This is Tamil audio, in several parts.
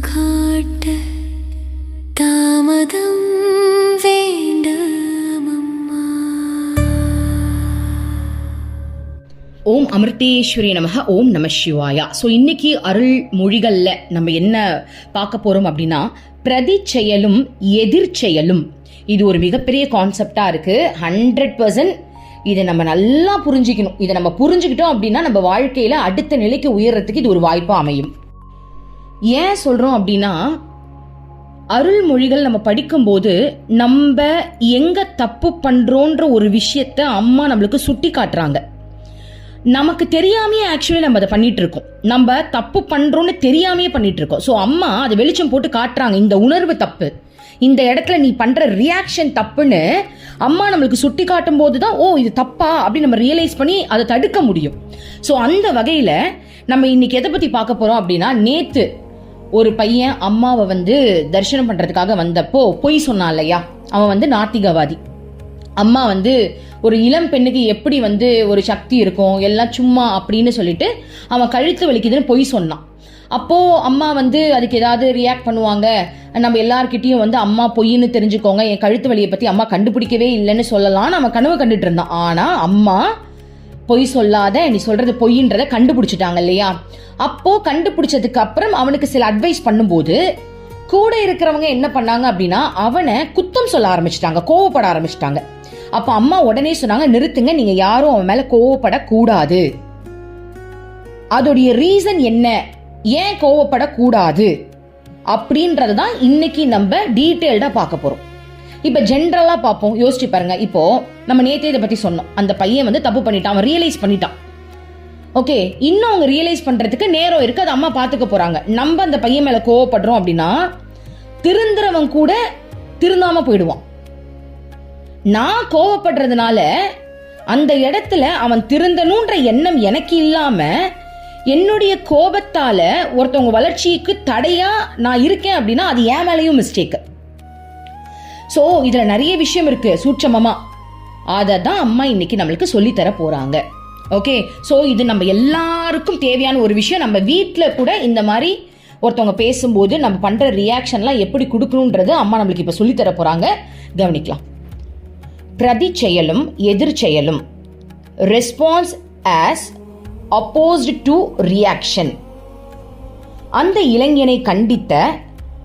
காட்ட தாமதம் வேண்டாமம்மா. ஓம் அமிர்தேஸ்வரி நமக. ஓம் நம சிவாயா. ஸோ இன்னைக்கு அருள் மொழிகளில் நம்ம என்ன பார்க்க போகிறோம் அப்படின்னா, பிரதி செயலும் எதிர்ச்செயலும். இது ஒரு மிகப்பெரிய கான்செப்டாக இருக்குது. 100% இதை நம்ம நல்லா புரிஞ்சிக்கணும். இதை நம்ம புரிஞ்சுக்கிட்டோம் அப்படின்னா நம்ம வாழ்க்கையில் அடுத்த நிலைக்கு உயர்றதுக்கு இது ஒரு வாய்ப்பாக அமையும். ஏன் சொல்கிறோம் அப்படின்னா, அருள்மொழிகள் நம்ம படிக்கும்போது நம்ம எங்கே தப்பு பண்ணுறோன்ற ஒரு விஷயத்த அம்மா நம்மளுக்கு சுட்டி காட்டுறாங்க. நமக்கு தெரியாமையே ஆக்சுவலி நம்ம அதை பண்ணிட்டு இருக்கோம். நம்ம தப்பு பண்றோம்னு தெரியாமையே பண்ணிட்டு இருக்கோம். ஸோ அம்மா அதை வெளிச்சம் போட்டு காட்டுறாங்க. இந்த உணர்வு தப்பு, இந்த இடத்துல நீ பண்ற ரியாக்ஷன் தப்புன்னு அம்மா நம்மளுக்கு சுட்டி காட்டும் போது தான், ஓ இது தப்பா அப்படின்னு நம்ம ரியலைஸ் பண்ணி அதை தடுக்க முடியும். ஸோ அந்த வகையில நம்ம இன்னைக்கு எதை பத்தி பார்க்க போறோம் அப்படின்னா, நேத்து ஒரு பையன் அம்மாவை தரிசனம் பண்றதுக்காக வந்தப்போ பொய் சொன்னான் இல்லையா, அவன் நாத்திகவாதி. அம்மா ஒரு இளம் பெண்ணுக்கு எப்படி ஒரு சக்தி இருக்கும், எல்லாம் சும்மா அப்படின்னு சொல்லிட்டு அவன் கழுத்து வலிக்குதுன்னு பொய் சொன்னான். அப்போ அம்மா அதுக்கு ஏதாவது ரியாக்ட் பண்ணுவாங்க. நம்ம எல்லார்கிட்டையும் அம்மா பொய்ன்னு தெரிஞ்சுக்கோங்க, என் கழுத்து வலியை பத்தி அம்மா கண்டுபிடிக்கவே இல்லைன்னு சொல்லலாம்னு அவன் கனவு கண்டுட்டு இருந்தான். ஆனா அம்மா பொய் சொல்லாத, நீ சொல்றது பொய்ன்றத கண்டுபிடிச்சிட்டாங்க இல்லையா. அப்போ கண்டுபிடிச்சதுக்கு அப்புறம் அவனுக்கு சில அட்வைஸ் பண்ணும்போது கூட இருக்கிறவங்க என்ன பண்ணாங்க அப்படின்னா, அவனை குத்தம் சொல்ல ஆரம்பிச்சிட்டாங்க, கோவப்பட ஆரம்பிச்சிட்டாங்க. அப்ப அம்மா உடனே சொன்னாங்க, நிறுத்துங்க, நீங்க யாரும் அவன் மேல கோவப்படக்கூடாது. அதோடைய ரீசன் என்ன, ஏன் கோவப்படக்கூடாது அப்படின்றதான் இன்னைக்கு நம்ம டீட்டெயில்டா பார்க்க போறோம். இப்ப ஜென்ரலா பார்ப்போம். யோசிச்சு பாருங்க. இப்போ நம்ம நேத்தே இதை பத்தி சொன்னோம். அந்த பையன் தப்பு பண்ணிட்டான், அவன் ரியலைஸ் பண்ணிட்டான். ஓகே, இன்னும் அவங்க ரியலைஸ் பண்றதுக்கு நேரம் இருக்கு, அது அம்மா பாத்துக்க போறாங்க. நம்ம அந்த பையன் மேல கோவப்படுறோம் அப்படின்னா திருந்துறவன் கூட திருந்தாம போயிடுவான். நான் கோவப்படுறதுனால அந்த இடத்துல அவன் திருந்தணுன்ற எண்ணம் எனக்கு இல்லாம என்னுடைய கோபத்தால ஒருத்தவங்க வளர்ச்சிக்கு தடையா நான் இருக்கேன் அப்படின்னா அது என் மேலேயும் மிஸ்டேக். சோ இதுல நிறைய விஷயம் இருக்கு சூட்சமமா. அதை தான் அம்மா இன்னைக்கு நம்மளுக்கு சொல்லி தர போறாங்க. ஓகே, சோ இது நம்ம எல்லாருக்கும் தேவையான ஒரு விஷயம். நம்ம வீட்டில் கூட இந்த மாதிரி ஒருத்தவங்க பேசும்போது நம்ம பண்ற ரியாக்ஷன்லாம் எப்படி கொடுக்கணுன்றது அம்மா நம்மளுக்கு இப்ப சொல்லி தர போறாங்க. கவனிக்கலாம். பிரதி செயலும் எதிர்ச்செயலும். Response as opposed to reaction. அந்த இளைஞனை கண்டித்த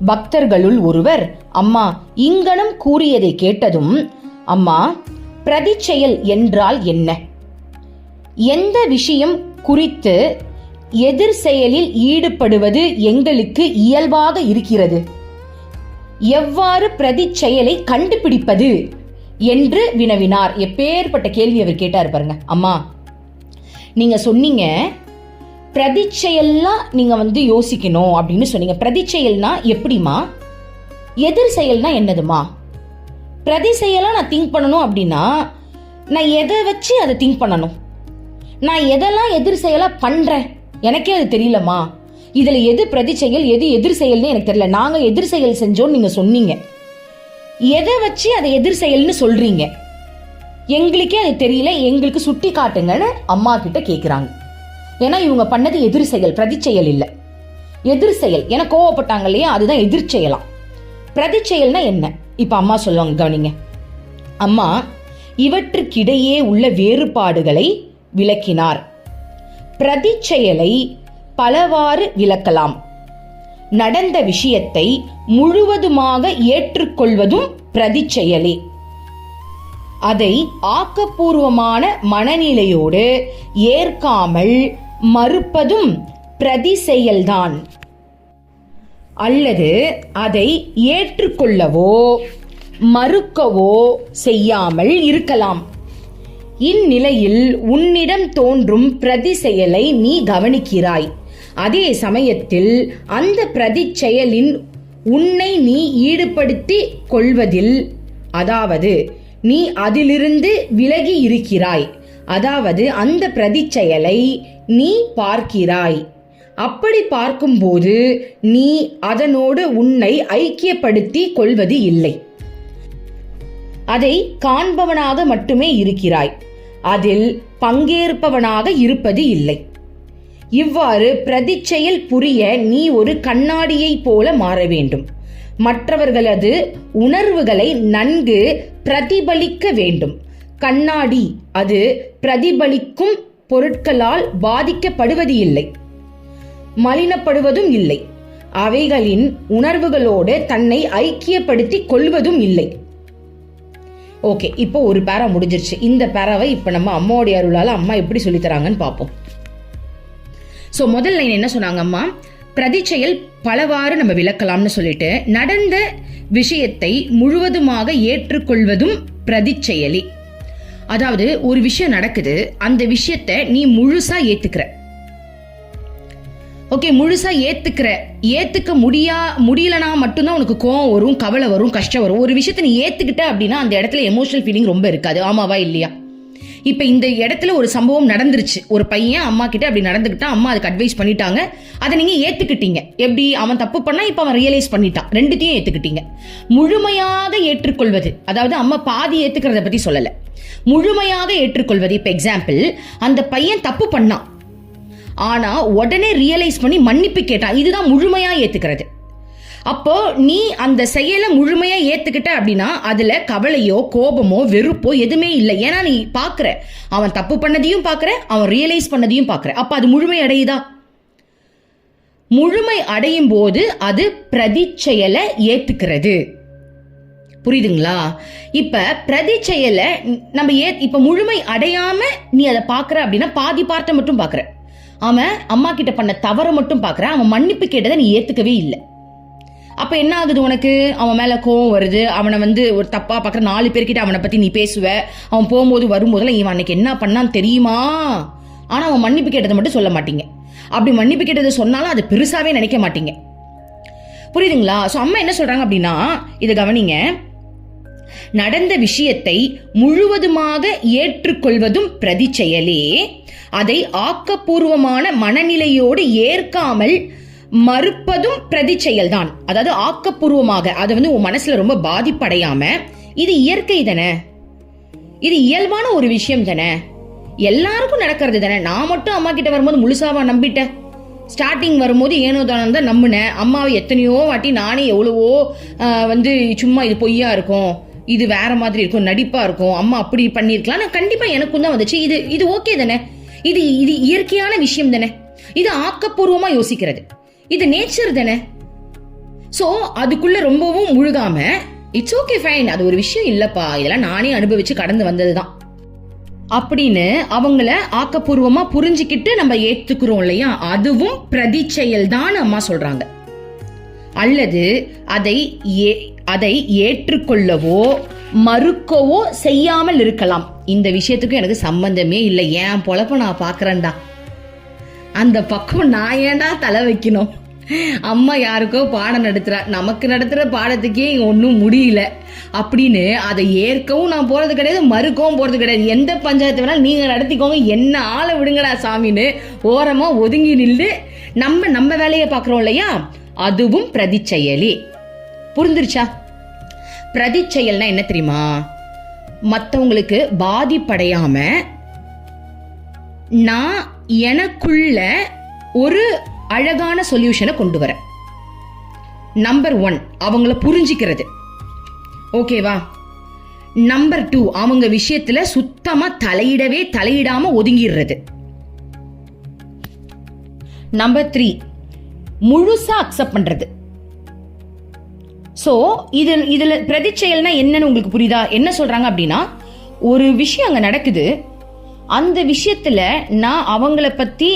பக்தர்களுள் ஒருவர், அம்மா இங்கனம் கூறியதை கேட்டதும், அம்மா பிரதி செயல் என்றால் என்ன, எந்த விஷயம் குறித்து எதிர் செயலில் ஈடுபடுவது எங்களுக்கு இயல்பாக இருக்கிறது, எவ்வாறு பிரதி செயலை கண்டுபிடிப்பது என்று வினவினார். எப்பேற்பட்ட கேள்வி அவர் கேட்டார் பாருங்க. அம்மா நீங்க சொன்னீங்க பிரதி செயல்லாம் நீங்க யோசிக்கணும் அப்படின்னு சொன்னீங்க. பிரதி செயல்னா எப்படிமா, எதிர் செயல்னா என்னதுமா? பிரதி செயலா நான் திங்க் பண்ணணும் அப்படின்னா நான் எதை வச்சு அதை திங்க் பண்ணணும்? நான் எதெல்லாம் எதிர் செயலா பண்றேன் எனக்கே அது தெரியலமா. இதுல எது பிரதி செயல் எது எதிர் செயல்னு எனக்கு தெரியல. நாங்க எதிர் செயல் செஞ்சோம்னு நீங்க சொன்னீங்க, எதை வச்சு அதை எதிர் செயல்னு சொல்றீங்க, எங்களுக்கே அது தெரியல, எங்களுக்கு சுட்டி காட்டுங்கன்னு அம்மா கிட்ட கேட்குறாங்க. ஏன்னா இவங்க பண்ணது எதிர் செயல், பிரதி செயல் இல்லை. எதிர் செயல், ஏன்னா கோவப்பட்டாங்க இல்லையா, அதுதான் எதிர் செயலாம். பிரதி செயல்னா என்ன இப்ப அம்மா சொல்லுவாங்க, கவனிங்க. அம்மா இவற்றுக்கிடையே உள்ள வேறுபாடுகளை விளக்கினார். பிரதி செயலை பலவாறு விளக்கலாம். நடந்த விஷயத்தை முழுவதுமாக ஏற்றுக்கொள்வதும் பிரதி செயலே. அதை ஆக்கப்பூர்வமான மனநிலையோடு ஏற்காமல் மறுப்பதும் பிரதி செயல்தான். அல்லது அதை ஏற்றுக்கொள்ளவோ மறுக்கவோ செய்யாமல் இருக்கலாம். இந்நிலையில் உன்னிடம் தோன்றும் பிரதி செயலை நீ கவனிக்கிறாய். அதே சமயத்தில் அந்த பிரதி செயலின் உன்னை நீ ஈடுபடுத்தி கொள்வதில், அதாவது நீ அதிலிருந்து விலகி இருக்கிறாய். அதாவது அந்த பிரதி செயலை நீ பார்க்கிறாய். அப்படி பார்க்கும்போது நீ அதனோடு உன்னை ஐக்கியப்படுத்தி கொள்வது இல்லை. அதை காண்பவனாக மட்டுமே இருக்கிறாய், அதில் பங்கேற்பவனாக இருப்பது இல்லை. இவ்வாறு பிரதிச்செயல் புரிய நீ ஒரு கண்ணாடியை போல மாற வேண்டும். மற்றவர்களது உணர்வுகளை நன்கு பிரதிபலிக்க வேண்டும். கண்ணாடி அது பிரதிபலிக்கும் பொருட்களால் பாதிக்கப்படுவது இல்லை, மலினப்படுவதும் இல்லை, அவைகளின் உணர்வுகளோடு தன்னை ஐக்கியப்படுத்திக் கொள்வதும் இல்லை. ஓகே, இப்போ ஒரு பேரா முடிஞ்சிருச்சு. இந்த பேராவை இப்போ நம்ம அம்மாவுடைய அருளால் அம்மா எப்படி சொல்லித்தராங்கன்னு பார்ப்போம். ஸோ முதல் லைன் என்ன சொன்னாங்க அம்மா? பிரதிச்செயல் பலவாறு நம்ம விளக்கலாம்னு சொல்லிட்டு, நடந்த விஷயத்தை முழுவதுமாக ஏற்றுக்கொள்வதும் பிரதிச்செயலி. அதாவது ஒரு விஷயம் நடக்குது, அந்த விஷயத்தை நீ முழுசா ஏத்துக்கிற. ஓகே, முழுசா ஏத்துக்க முடியலனா மட்டும்தான் உனக்கு கோவம் வரும், கவலை வரும், கஷ்டம் வரும். ஒரு விஷயத்தை நீ ஏத்துக்கிட்ட அப்படின்னா அந்த இடத்துல எமோஷனல் ஃபீலிங் ரொம்ப இருக்காது. ஆமாவா இல்லையா? இப்ப இந்த இடத்துல ஒரு சம்பவம் நடந்துருச்சு. ஒரு பையன் அம்மா கிட்ட அப்படி நடந்துக்கிட்டான், அம்மா அதுக்கு அட்வைஸ் பண்ணிட்டாங்க, அதை நீங்க ஏத்துக்கிட்டீங்க. எப்படி? அவன் தப்பு பண்ணா இப்ப அவன் ரியலைஸ் பண்ணிட்டான், ரெண்டுத்தையும் ஏத்துக்கிட்டீங்க. முழுமையாக ஏற்றுக்கொள்வது, அதாவது அம்மா பாதி ஏத்துக்கிறத பத்தி சொல்லல, முழுமையாக ஏற்றுக்கொள்வது. இப்ப எக்ஸாம்பிள், அந்த பையன் தப்பு பண்ணான், ஆனா உடனே ரியலைஸ் பண்ணி மன்னிப்பு கேட்டான், இதுதான் முழுமையா ஏத்துக்கிறது. அப்போ நீ அந்த செயலை முழுமையா ஏத்துக்கிட்ட அப்படின்னா அதுல கவலையோ கோபமோ வெறுப்போ எதுவுமே இல்லை. ஏன்னா நீ பாக்குற, அவன் தப்பு பண்ணதையும் பாக்குற, அவன் ரியலைஸ் பண்ணதையும் பாக்குற. அப்ப அது முழுமை அடையுதா? முழுமை அடையும் போது அது பிரதிச்செயலை ஏத்துக்கிறது. புரியுதுங்களா? இப்ப பிரதிச்செயலை நம்ம இப்ப முழுமை அடையாம நீ அதை பாக்குற அப்படின்னா பாதி பார்ட்ட மட்டும் பாக்குற. அவன் அம்மா கிட்ட பண்ண தவற மட்டும் பாக்குற, அவன் மன்னிப்பு கேட்டதை நீ ஏத்துக்கவே இல்லை. அப்ப என்ன ஆகுது? உனக்கு அவன் மேல கோவம் வருது, அவனை ஒரு தப்பா பாக்குற 4 பேர்கிட்ட அவனை பத்தி நீ பேசுவ. அவன் போகும்போது வரும்போதெல்லாம் இவன் அன்னைக்கு என்ன பண்ணான்னு தெரியுமா, ஆனா அவன் மன்னிப்பு கேட்டதை மட்டும் சொல்ல மாட்டீங்க. அப்படி மன்னிப்பு கேட்டதை சொன்னாலும் அது பெருசாவே நினைக்க மாட்டீங்க. புரியுதுங்களா? சோ அம்மா என்ன சொல்றாங்க அப்படின்னா, இதை கவனிங்க, நடந்த விஷயத்தை முழுவதுமாக ஏற்றுக்கொள்வதும் பிரதிச்செயலே, அதை ஆக்கப்பூர்வமான மனநிலையோடு ஏற்காமல் மறுப்பதும் பிரதிச்செயல் தான். அதாவது ஆக்கப்பூர்வமாக அதை உன் மனசுல ரொம்ப பாதிப்படையாம, இது இயற்கை தானே, இது இயல்பான ஒரு விஷயம் தானே, எல்லாருக்கும் நடக்கிறது தானே. நான் மட்டும் அம்மா கிட்ட வரும்போது முழுசாவா நம்பிட்டேன்? ஸ்டார்டிங் வரும்போது ஏனோ தானே தான் நம்பினேன். அம்மாவை எத்தனையோ வாட்டி நானே எவ்வளவோ சும்மா இது பொய்யா இருக்கும், இது வேற மாதிரி இருக்கும், நடிப்பா இருக்கும், அம்மா அப்படி பண்ணிருக்கலாம், கண்டிப்பா எனக்கும் தான் வந்துச்சு. இது ஓகே தானே, இது இயற்கையான விஷயம் தானே, இது ஆக்கப்பூர்வமா யோசிக்கிறது, இது நேச்சர் தானே. சோ அதுக்குள்ள ரொம்பவும் முழுகாம இட்ஸ் ஓகே ஃபைன், அது ஒரு விஷயம் இல்லப்பா, இதெல்லாம் நானே அனுபவிச்சு கடந்து வந்ததுதான் அப்படின்னு அவங்கள ஆக்கப்பூர்வமா புரிஞ்சுக்கிட்டு நம்ம ஏத்துக்கிறோம் இல்லையா, அதுவும் பிரதிச்செயல் தான் அம்மா சொல்றாங்க. அல்லது அதை ஏற்றுக்கொள்ளவோ மறுக்கவோ செய்யாமல் இருக்கலாம். இந்த விஷயத்துக்கும் எனக்கு சம்பந்தமே இல்லை, ஏன் பொழப்ப நான் பாக்குறேன்டா, அந்த பக்கம் நான் ஏன்டா தலை வைக்கணும், அம்மா யாருக்கோ பாடம் நடத்துறா, நமக்கு நடத்துற பாடத்துக்கே ஒன்னும் முடியல அப்படின்னு அதை ஏற்கவும் நான் போறது கிடையாது, மறுக்கவும் போறது கிடையாது. எந்த பஞ்சாயத்து வேணாலும் நீங்க நடத்திக்கோங்க, என்ன ஆளை விடுங்கடா சாமின்னு ஓரமா ஒதுங்கி நின்று நம்ம வேலையை பாக்குறோம் இல்லையா, அதுவும் பிரதிச்செயலே. புரிஞ்சிருச்சா? பிரதிச்செயல்னா என்ன தெரியுமா? மத்தவங்களுக்கு பாதிப்படையாம நான் எனக்குள்ள ஒரு அழகான சொல்யூஷனை கொண்டு வர. நம்பர் 1 அவங்கள புரிஞ்சிக்கிறது, ஓகேவா? நம்பர் 2 அவங்க விஷயத்துல சுத்தமா தலையிடாம ஒதுங்கிடுறது. நம்பர் 3 முழுசா அக்செப்ட் பண்றது. சோ இதுல பிரதிச்செயல்னா என்னன்னு உங்களுக்கு புரியுதா? என்ன சொல்றாங்க அப்படின்னா, ஒரு விஷயம் அங்க நடக்குது, அந்த விஷயத்துல நான் அவங்கள பத்தி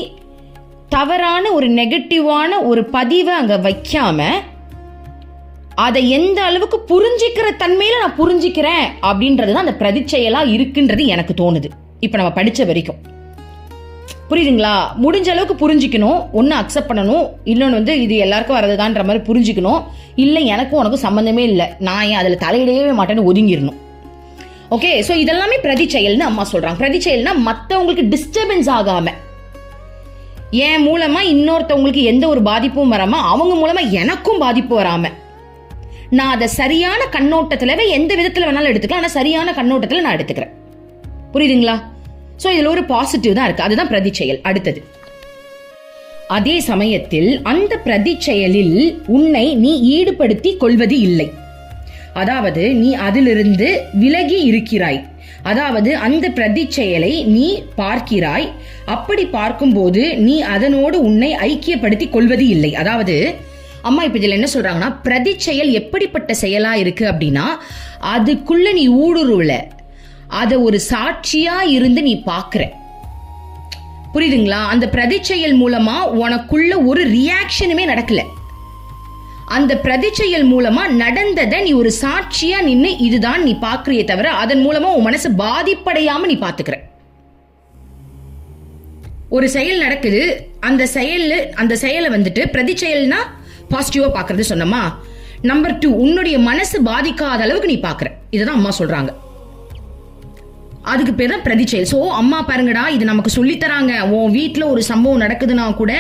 தவறான ஒரு நெகட்டிவான ஒரு பதிவை அங்க வைக்காம அதை எந்த அளவுக்கு புரிஞ்சிக்கிற தன்மையில நான் புரிஞ்சிக்கிறேன் அப்படின்றதுதான் அந்த பிரதிச்செயலா இருக்குன்றது எனக்கு தோணுது. இப்ப நம்ம படிச்ச வரைக்கும் புரியுதுங்களா? முடிஞ்ச அளவுக்கு புரிஞ்சிக்கணும், ஒன்னு அக்செப்ட் பண்ணணும், இன்னொன்னு இது எல்லாருக்கும் வரதுதான்ற மாதிரி புரிஞ்சுக்கணும். இல்ல எனக்கும் உனக்கும் சம்பந்தமே இல்லை, நான் ஏன் அதுல தலையிடவே மாட்டேன்னு ஒதுங்கிடணும். ஓகே, சோ இதெல்லாமே பிரதிச்செயல்னு அம்மா சொல்றாங்க. பிரதிச்செயல்னா மத்தவங்களுக்கு டிஸ்டர்பன்ஸ் ஆகாம, என் மூலமா இன்னொருத்தவங்களுக்கு எந்த ஒரு பாதிப்பும் வராம, அவங்க மூலமா எனக்கும் பாதிப்பு வராம, நான் அதை சரியான கண்ணோட்டத்துல எந்த விதத்துல வேணாலும் எடுத்துக்கலாம், ஆனா சரியான கண்ணோட்டத்துல நான் எடுத்துக்கிறேன். புரியுதுங்களா? சோ இதுல ஒரு பாசிட்டிவ் தான் இருக்கு, அதுதான் பிரதிச்செயல். அடுத்தது அதே சமயத்தில் அந்த பிரதி செயலில் உன்னை நீ ஈடுபடுத்தி கொள்வது இல்லை. அதாவது நீ அதிலிருந்து விலகி இருக்கிறாய். அதாவது அந்த பிரதி செயலை நீ பார்க்கிறாய். அப்படி பார்க்கும்போது நீ அதனோடு உன்னை ஐக்கியப்படுத்தி கொள்வது இல்லை. அதாவது அம்மா இப்ப இதுல என்ன சொல்றாங்கன்னா, பிரதி செயல் எப்படிப்பட்ட செயலா இருக்கு அப்படின்னா, அதுக்குள்ள நீ ஊடுருவல, அத ஒரு சாட்சியா இருந்து நீ பாக்குற. புரியுதுங்களா? அந்த பிரதி செயல் மூலமா உனக்குள்ள ஒரு ரியாக்ஷனுமே நடக்கல. அந்த பிரதி செயல் மூலமா நடந்ததை நீ ஒரு சாட்சியா நின்னு இதுதான் நீ பாக்குறியே தவிர அதன் மூலமா உன் மனசு பாதிப்படையாம நீ பாத்துக்கிற. ஒரு செயல் நடக்குது, அந்த செயலை வந்துட்டு பிரதி செயல்னா பாசிட்டிவா பாக்குறது சொன்னமா. நம்பர் 2, உன்னுடைய மனசு பாதிக்காத அளவுக்கு நீ பாக்குற. இதுதான் அம்மா சொல்றாங்க. அதுக்கு பேர் தான் பிரதி செயல். சோ அம்மா பாருங்கடா, இது நமக்கு சொல்லித்தராங்க. உன் வீட்டுல ஒரு சம்பவம் நடக்குதுன்னா கூட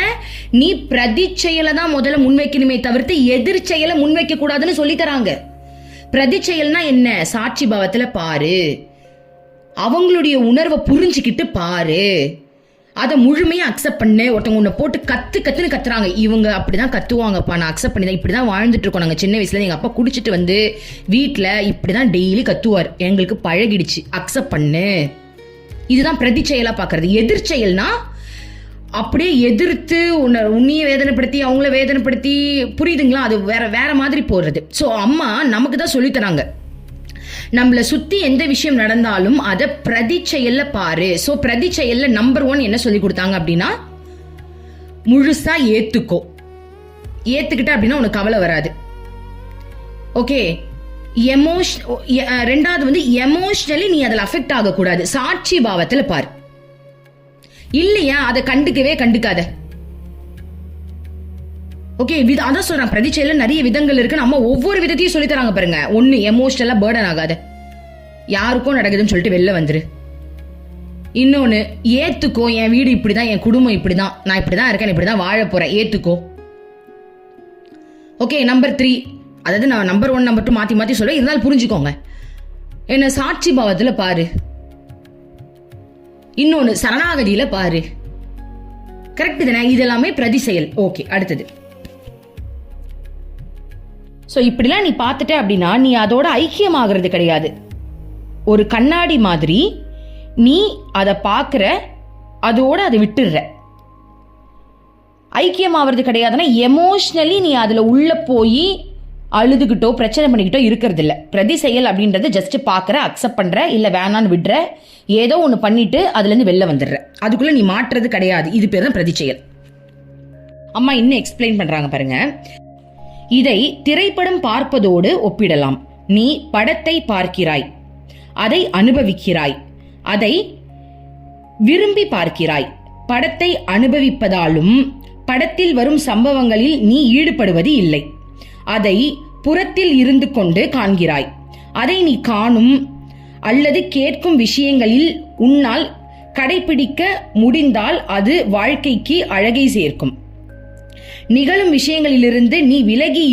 நீ பிரதி செயலை தான் முதல்ல முன்வைக்கணுமே தவிர்த்து எதிர் செயலை முன்வைக்க கூடாதுன்னு சொல்லித்தராங்க. பிரதி செயல்னா என்ன? சாட்சி பாவத்துல பாரு, அவங்களுடைய உணர்வை புரிஞ்சுக்கிட்டு பாரு, அதை முழுமையா அக்செப்ட் பண்ணு. ஒருத்தவங்க உன்னை போட்டு கத்துன்னு கத்துறாங்க, இவங்க அப்படிதான் கத்துவாங்கப்பா, நான் அக்செப்ட் பண்ணிதான், இப்படிதான் வாழ்ந்துட்டு இருக்கோம். நாங்க சின்ன வயசுல எங்க அப்பா குடிச்சிட்டு வந்து வீட்டுல இப்படிதான் டெய்லி கத்துவார், எங்களுக்கு பழகிடுச்சு, அக்செப்ட் பண்ணு. இதுதான் பிரதி செயலா பாக்குறது. எதிர் செயல்னா அப்படியே எதிர்த்து உன்னைய வேதனைப்படுத்தி அவங்கள வேதனைப்படுத்தி, புரியுதுங்களா? அது வேற மாதிரி போறது. சோ அம்மா நமக்கு தான் சொல்லி தராங்க, நம்மள சுத்தி எந்த விஷயம் நடந்தாலும் அத பிரதி செயல்ல பாரு. சோ பிரதி செயல்ல நம்பர் 1 என்ன சொல்லி கொடுத்தாங்க அப்படின்னா, முழுசா ஏத்துக்கோ. ஏத்துக்கிட்ட அப்படின்னா உனக்கு கவலை வராது. ஓகே. ரெண்டாவது வந்து எமோஷனலி நீ அதுல அஃபெக்ட் ஆக கூடாது. சாட்சி பாவத்துல பாரு. இல்லையா அதை கண்டுக்காத. ஓகே, அதான் சொல்றேன், பிரதி செயல்ல நிறைய விதங்கள் இருக்கு. நம்ம ஒவ்வொரு விதத்தையும் சொல்லி தராங்க பாருங்க. ஒன்னு, எமோஷனலா பேர்டன் ஆகாத, யாருக்கும் நடக்குதுன்னு சொல்லிட்டு வெளில வந்துரு. இன்னொன்னு, ஏத்துக்கோ, என் வீடு இப்படிதான், என் குடும்பம் இப்படிதான், நான் இப்படிதான் இருக்கேன், இப்படிதான் வாழ போறேன், ஏத்துக்கோ. ஓகே. நம்பர் 3, அதாவது நான் நம்பர் 1 நம்பர் 2 மாத்தி சொல்றேன், இருந்தாலும் புரிஞ்சுக்கோங்க. என்ன? சாட்சி பாவத்துல பாரு. இன்னொன்னு, சரணாகதியில பாரு. கரெக்ட் தானே? இதெல்லாமே பிரதி செயல். ஓகே, அடுத்தது. சோ இப்படிலாம் நீ பார்த்துட்ட அப்படின்னா நீ அதோட ஐக்கியமாகிறது கிடையாது. ஒரு கண்ணாடி மாதிரி நீ அதை பார்க்கிற, அதோட அதை விட்டுடுற. ஐக்கியமாகிறது கிடையாதுன்னா எமோஷனலி நீ அதுல உள்ள போய் அழுதுகிட்டோ பிரச்சனை பண்ணிக்கிட்டோ இருக்கிறது இல்ல. பிரதி செயல் அப்படின்றது ஜஸ்ட் பாக்குற, அக்செப்ட் பண்ற, இல்ல வேணான்னு விடுற, ஏதோ ஒண்ணு பண்ணிட்டு அதுல இருந்து வெளில வந்துடுற. அதுக்குள்ள நீ மாற்றுறது கிடையாது. இது பேர் தான் பிரதி செயல். அம்மா இன்னும் எக்ஸ்பிளைன் பண்றாங்க பாருங்க. இதை திரைப்படம் பார்ப்பதோடு ஒப்பிடலாம். நீ படத்தை பார்க்கிறாய், அதை அனுபவிக்கிறாய், அதை விரும்பி பார்க்கிறாய். படத்தை அனுபவிப்பதாலும் படத்தில் வரும் சம்பவங்களில் நீ ஈடுபடுவது இல்லை. அதை புறத்தில் இருந்து கொண்டு காண்கிறாய். அதை நீ காணும் அல்லது கேட்கும் விஷயங்களில் உன்னால் கடைபிடிக்க முடிந்தால் அது வாழ்க்கைக்கு அழகை சேர்க்கும். நிகழும் விஷயங்களிலிருந்து நீ விலகி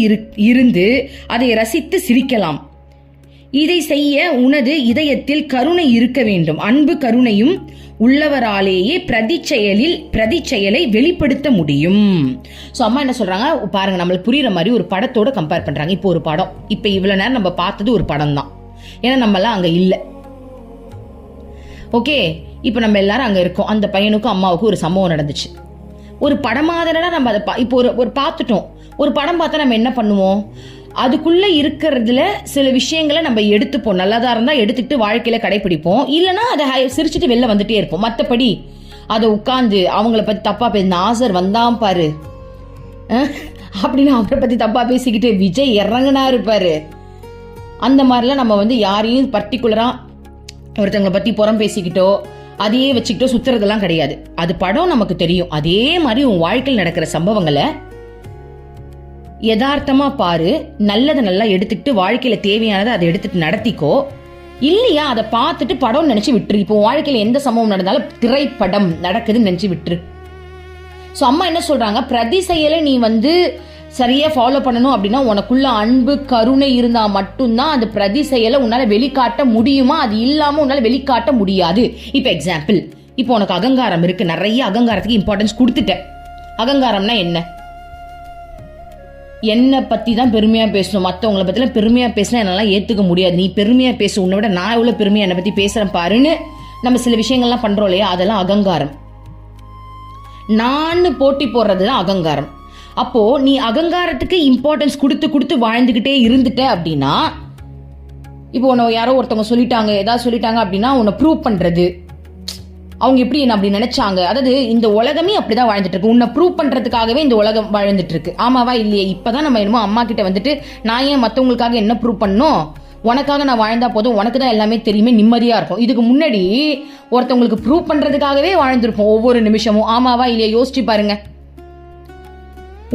இருந்து அதை ரசித்து சிரிக்கலாம். இதை செய்ய உனது இதயத்தில் கருணை இருக்க வேண்டும். அன்பு கருணையும் உள்ளவராலேயே பிரதி செயலை வெளிப்படுத்த முடியும். சோ அம்மா என்ன சொல்றாங்க பாருங்க, நம்மளுக்கு புரியுற மாதிரி ஒரு படத்தோட கம்பேர் பண்றாங்க. இப்போ ஒரு படம், இப்ப இவ்வளவு நேரம் நம்ம பார்த்தது ஒரு படம் தான், ஏன்னா நம்ம எல்லாம் அங்க இல்ல. ஓகே, இப்ப நம்ம எல்லாரும் அங்க இருக்கோம். அந்த பையனுக்கும் அம்மாவுக்கும் ஒரு சம்பவம் நடந்துச்சு. ஒரு படமா தானடா நம்ம அதை இப்போ ஒரு பார்த்துட்டோம். ஒரு படம் பார்த்தா நம்ம என்ன பண்ணுவோம், அதுக்குள்ள இருக்கிறதுல சில விஷயங்களை நம்ம எடுத்துப்போம். நல்லதா இருந்தா எடுத்துக்கிட்டு வாழ்க்கையில கடைபிடிப்போம், இல்லைன்னா அதை சிரிச்சுட்டு வெளில வந்துட்டே இருப்போம். மற்றபடி அதை உட்காந்து அவங்கள பத்தி தப்பா பேச, நாசர் வந்தான் பாரு அப்படின்னு அவரை பத்தி தப்பா பேசிக்கிட்டு விஜய் இறங்குனா இருப்பாரு, அந்த மாதிரிலாம் நம்ம யாரையும் பர்டிகுலரா ஒருத்தவங்களை பத்தி புறம் பேசிக்கிட்டோ அதையே வச்சுக்கிட்டோ சுத்துறதெல்லாம் கிடையாது. அது படம் நமக்கு தெரியும். அதே மாதிரி உன் வாழ்க்கையில் நடக்கிற சம்பவங்களை யதார்த்தமா பாரு, நல்லதை நல்லா எடுத்துக்கிட்டு வாழ்க்கையில தேவையானதை அதை எடுத்துட்டு நடத்திக்கோ. இல்லையா அதை பார்த்துட்டு படம் நினைச்சு விட்டுரு. இப்போ வாழ்க்கையில எந்த சம்பவம் நடந்தாலும் திரைப்படம் நடக்குதுன்னு நினைச்சு விட்டுரு. சோ அம்மா என்ன சொல்றாங்க, பிரதி செயலை நீ சரியா ஃபாலோ பண்ணணும் அப்படின்னா உனக்குள்ள அன்பு கருணை இருந்தா மட்டும்தான் அந்த பிரதி செயலை உன்னால வெளிக்காட்ட முடியுமா, அது இல்லாம உன்னால வெளிக்காட்ட முடியாது. இப்ப எக்ஸாம்பிள், இப்போ உனக்கு அகங்காரம் இருக்கு, நிறைய அகங்காரத்துக்கு இம்பார்ட்டன்ஸ் கொடுத்துட்ட, அகங்காரம்னா என்ன? என்னை பத்தி தான் பெருமையா பேசணும், மற்றவங்களை பத்திலாம் பெருமையா பேசினா என்னால ஏத்துக்க முடியாது. நீ பெருமையா பேச, உன்னை விட நான் எவ்வளவு பெருமையா என்னை பத்தி பேசுறேன் பாருன்னு நம்ம சில விஷயங்கள்லாம் பண்றோம் இல்லையா, அதெல்லாம் அகங்காரம். நான் போட்டி போடுறதுதான் அகங்காரம். அப்போ நீ அகங்காரத்துக்கு இம்பார்ட்டன்ஸ் கொடுத்து கொடுத்து வாழ்ந்துகிட்டே இருந்துட்ட அப்படின்னா, இப்போ உன்னை யாரோ ஒருத்தவங்க சொல்லிட்டாங்க, ஏதாவது சொல்லிட்டாங்க அப்படின்னா உன்னை ப்ரூவ் பண்றது, அவங்க எப்படி என்ன அப்படி நினைச்சாங்க, அதாவது இந்த உலகமே அப்படிதான் வாழ்ந்துட்டு இருக்கு. உன்னை ப்ரூவ் பண்றதுக்காகவே இந்த உலகம் வாழ்ந்துட்டு இருக்கு. ஆமாவா இல்லையே? இப்பதான் நம்ம என்னமோ அம்மா கிட்ட வந்துட்டு நான் ஏன் மற்றவங்களுக்காக என்ன ப்ரூவ் பண்ணும், உனக்காக நான் வாழ்ந்தா போதும், உனக்கு தான் எல்லாமே தெரியுமே, நிம்மதியா இருக்கும். இதுக்கு முன்னாடி ஒருத்தவங்களுக்கு ப்ரூவ் பண்றதுக்காகவே வாழ்ந்திருப்போம் ஒவ்வொரு நிமிஷமும். ஆமாவா இல்லையா? யோசிச்சு பாருங்க.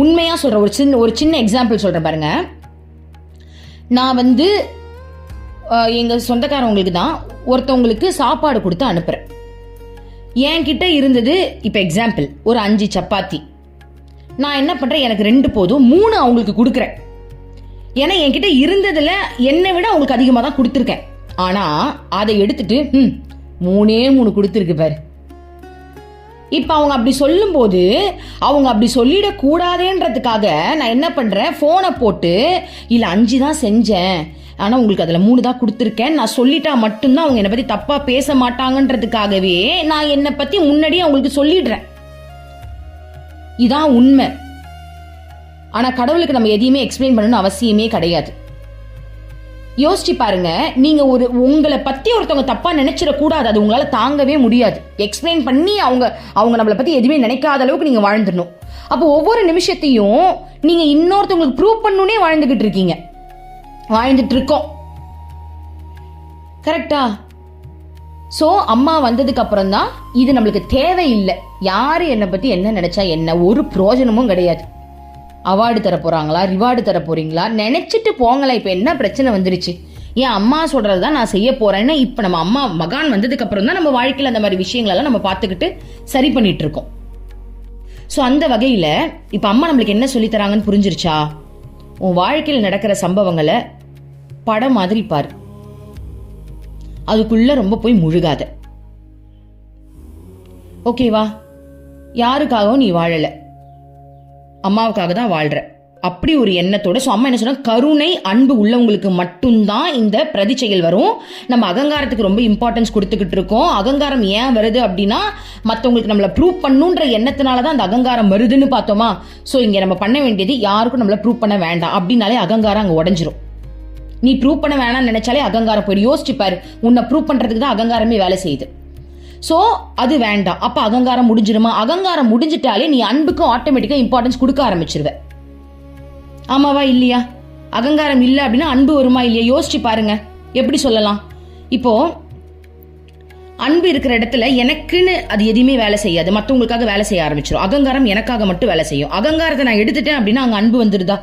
உண்மையா சொல்றேன், ஒரு சின்ன எக்ஸாம்பிள் சொல்றேன் பாருங்க. நான் எங்க சொந்தக்காரவங்களுக்கு தான் ஒருத்தவங்களுக்கு சாப்பாடு கொடுத்து அனுப்புறேன். என்கிட்ட இருந்தது இப்ப எக்ஸாம்பிள் ஒரு 5 சப்பாத்தி. நான் என்ன பண்றேன், எனக்கு 2 போதும், 3 அவங்களுக்கு கொடுக்குறேன். ஏன்னா என்கிட்ட இருந்ததுல என்னை விட அவங்களுக்கு அதிகமா தான் கொடுத்துருக்கேன். ஆனா அதை எடுத்துட்டு 3 கொடுத்துருக்கு பாரு. இப்ப அவங்க அப்படி சொல்லும் போது, அவங்க அப்படி சொல்லிடக்கூடாதுன்றதுக்காக நான் என்ன பண்றேன், போனை போட்டு இல்ல 5 தான் செஞ்சேன், ஆனா உங்களுக்கு அதுல 3 தான் கொடுத்துருக்கேன் நான் சொல்லிட்டா மட்டும்தான் அவங்க என்னை பத்தி தப்பா பேச மாட்டாங்கன்றதுக்காகவே நான் என்னை பத்தி முன்னாடியே அவங்களுக்கு சொல்லிடுறேன். இதான் உண்மை. ஆனா கடவுளுக்கு நம்ம எதையுமே எக்ஸ்பிளைன் பண்ணணும்னு அவசியமே கிடையாது. யோசிச்சு பாருங்க, நீங்க உங்களை பத்தி ஒருத்தவங்க தப்பா நினைச்சிடக்கூடாது, அது உங்களால தாங்கவே முடியாது. எக்ஸ்பிளைன் பண்ணி அவங்க நம்மளை பத்தி எதுவுமே நினைக்காத அளவுக்கு நீங்க வாழ்ந்துடணும். அப்போ ஒவ்வொரு நிமிஷத்தையும் நீங்க இன்னொருத்தவங்களுக்கு ப்ரூவ் பண்ணணும்னே வாழ்ந்துகிட்டு இருக்கீங்க, வாழ்ந்துட்டு இருக்கோம். கரெக்டா? சோ அம்மா வந்ததுக்கு அப்புறம் தான் இது நம்மளுக்கு தேவையில்லை. யாரு என்னை பத்தி என்ன நினைச்சா என்ன, ஒரு பிரயோஜனமும் கிடையாது. அவார்டு தர போறாங்களா, ரிவார்டு தர போறீங்களா, நினைச்சிட்டு போங்களா. இப்ப என்ன பிரச்சனை வந்துருச்சு, என் அம்மா சொல்றதுதான் நான் செய்ய போறேன்னு இப்ப நம்ம அம்மா மகான் வந்ததுக்கு அப்புறம் தான் நம்ம வாழ்க்கையில அந்த மாதிரி விஷயங்கள் எல்லாம் நம்ம பார்த்துக்கிட்டு சரி பண்ணிட்டு இருக்கோம். சோ அந்த வகையில இப்ப அம்மா நம்மளுக்கு என்ன சொல்லி தராங்கன்னு புரிஞ்சிருச்சா? உன் வாழ்க்கையில் நடக்கிற சம்பவங்களை படம் மாதிரி பாரு, அதுக்குள்ள ரொம்ப போய் முழுகாத. ஓகேவா? யாருக்காகவும் நீ வாழல, அம்மாவுக்காக தான் வாழ்ற. அப்படி ஒரு எண்ணத்தோட அம்மா என்ன சொன்னா, கருணை அன்பு உள்ளவங்களுக்கு மட்டும்தான் இந்த பிரதி செயல் வரும். நம்ம அகங்காரத்துக்கு ரொம்ப இம்பார்ட்டன்ஸ் கொடுத்துக்கிட்டு இருக்கோம். அகங்காரம் ஏன் வருது அப்படின்னா, மற்றவங்களுக்கு நம்மளை ப்ரூவ் பண்ணுன்ற எண்ணத்தினாலதான் அந்த அகங்காரம் வருதுன்னு பார்த்தோமா. சோ இங்க நம்ம பண்ண வேண்டியது, யாருக்கும் நம்மளை ப்ரூவ் பண்ண வேண்டாம் அப்படின்னாலே அகங்காரம் அங்க உடஞ்சிரும். நீ ப்ரூவ் பண்ண வேணாம்னு நினைச்சாலே அகங்காரம் போயிடும். யோசிச்சு பாரு, உன்னை ப்ரூவ் பண்றதுக்கு தான் அகங்காரமே வேலை செய்யுது. சோ அது வேண்டாம். அப்ப அகங்காரம் முடிஞ்சிருமா? அகங்காரம் முடிஞ்சிட்டாலே நீ அன்புக்கு ஆட்டோமேட்டிக்கா இம்பார்ட்டன்ஸ் கொடுக்க ஆரம்பிச்சிருவ. ஆமாவா இல்லையா? அகங்காரம் இல்ல அப்படின்னா அன்பு வருமா இல்லையா? யோசிச்சு பாருங்க. எப்படி சொல்லலாம்? இப்போ அன்பு இருக்கிற இடத்துல எனக்குன்னு அது எதுவுமே வேலை செய்யாது, மற்றவங்களுக்காக வேலை செய்ய ஆரம்பிச்சிடும். அகங்காரம் எனக்காக மட்டும் வேலை செய்யும். அகங்காரத்தை நான் எடுத்துட்டேன் அப்படின்னா அங்க அன்பு வந்துருதா?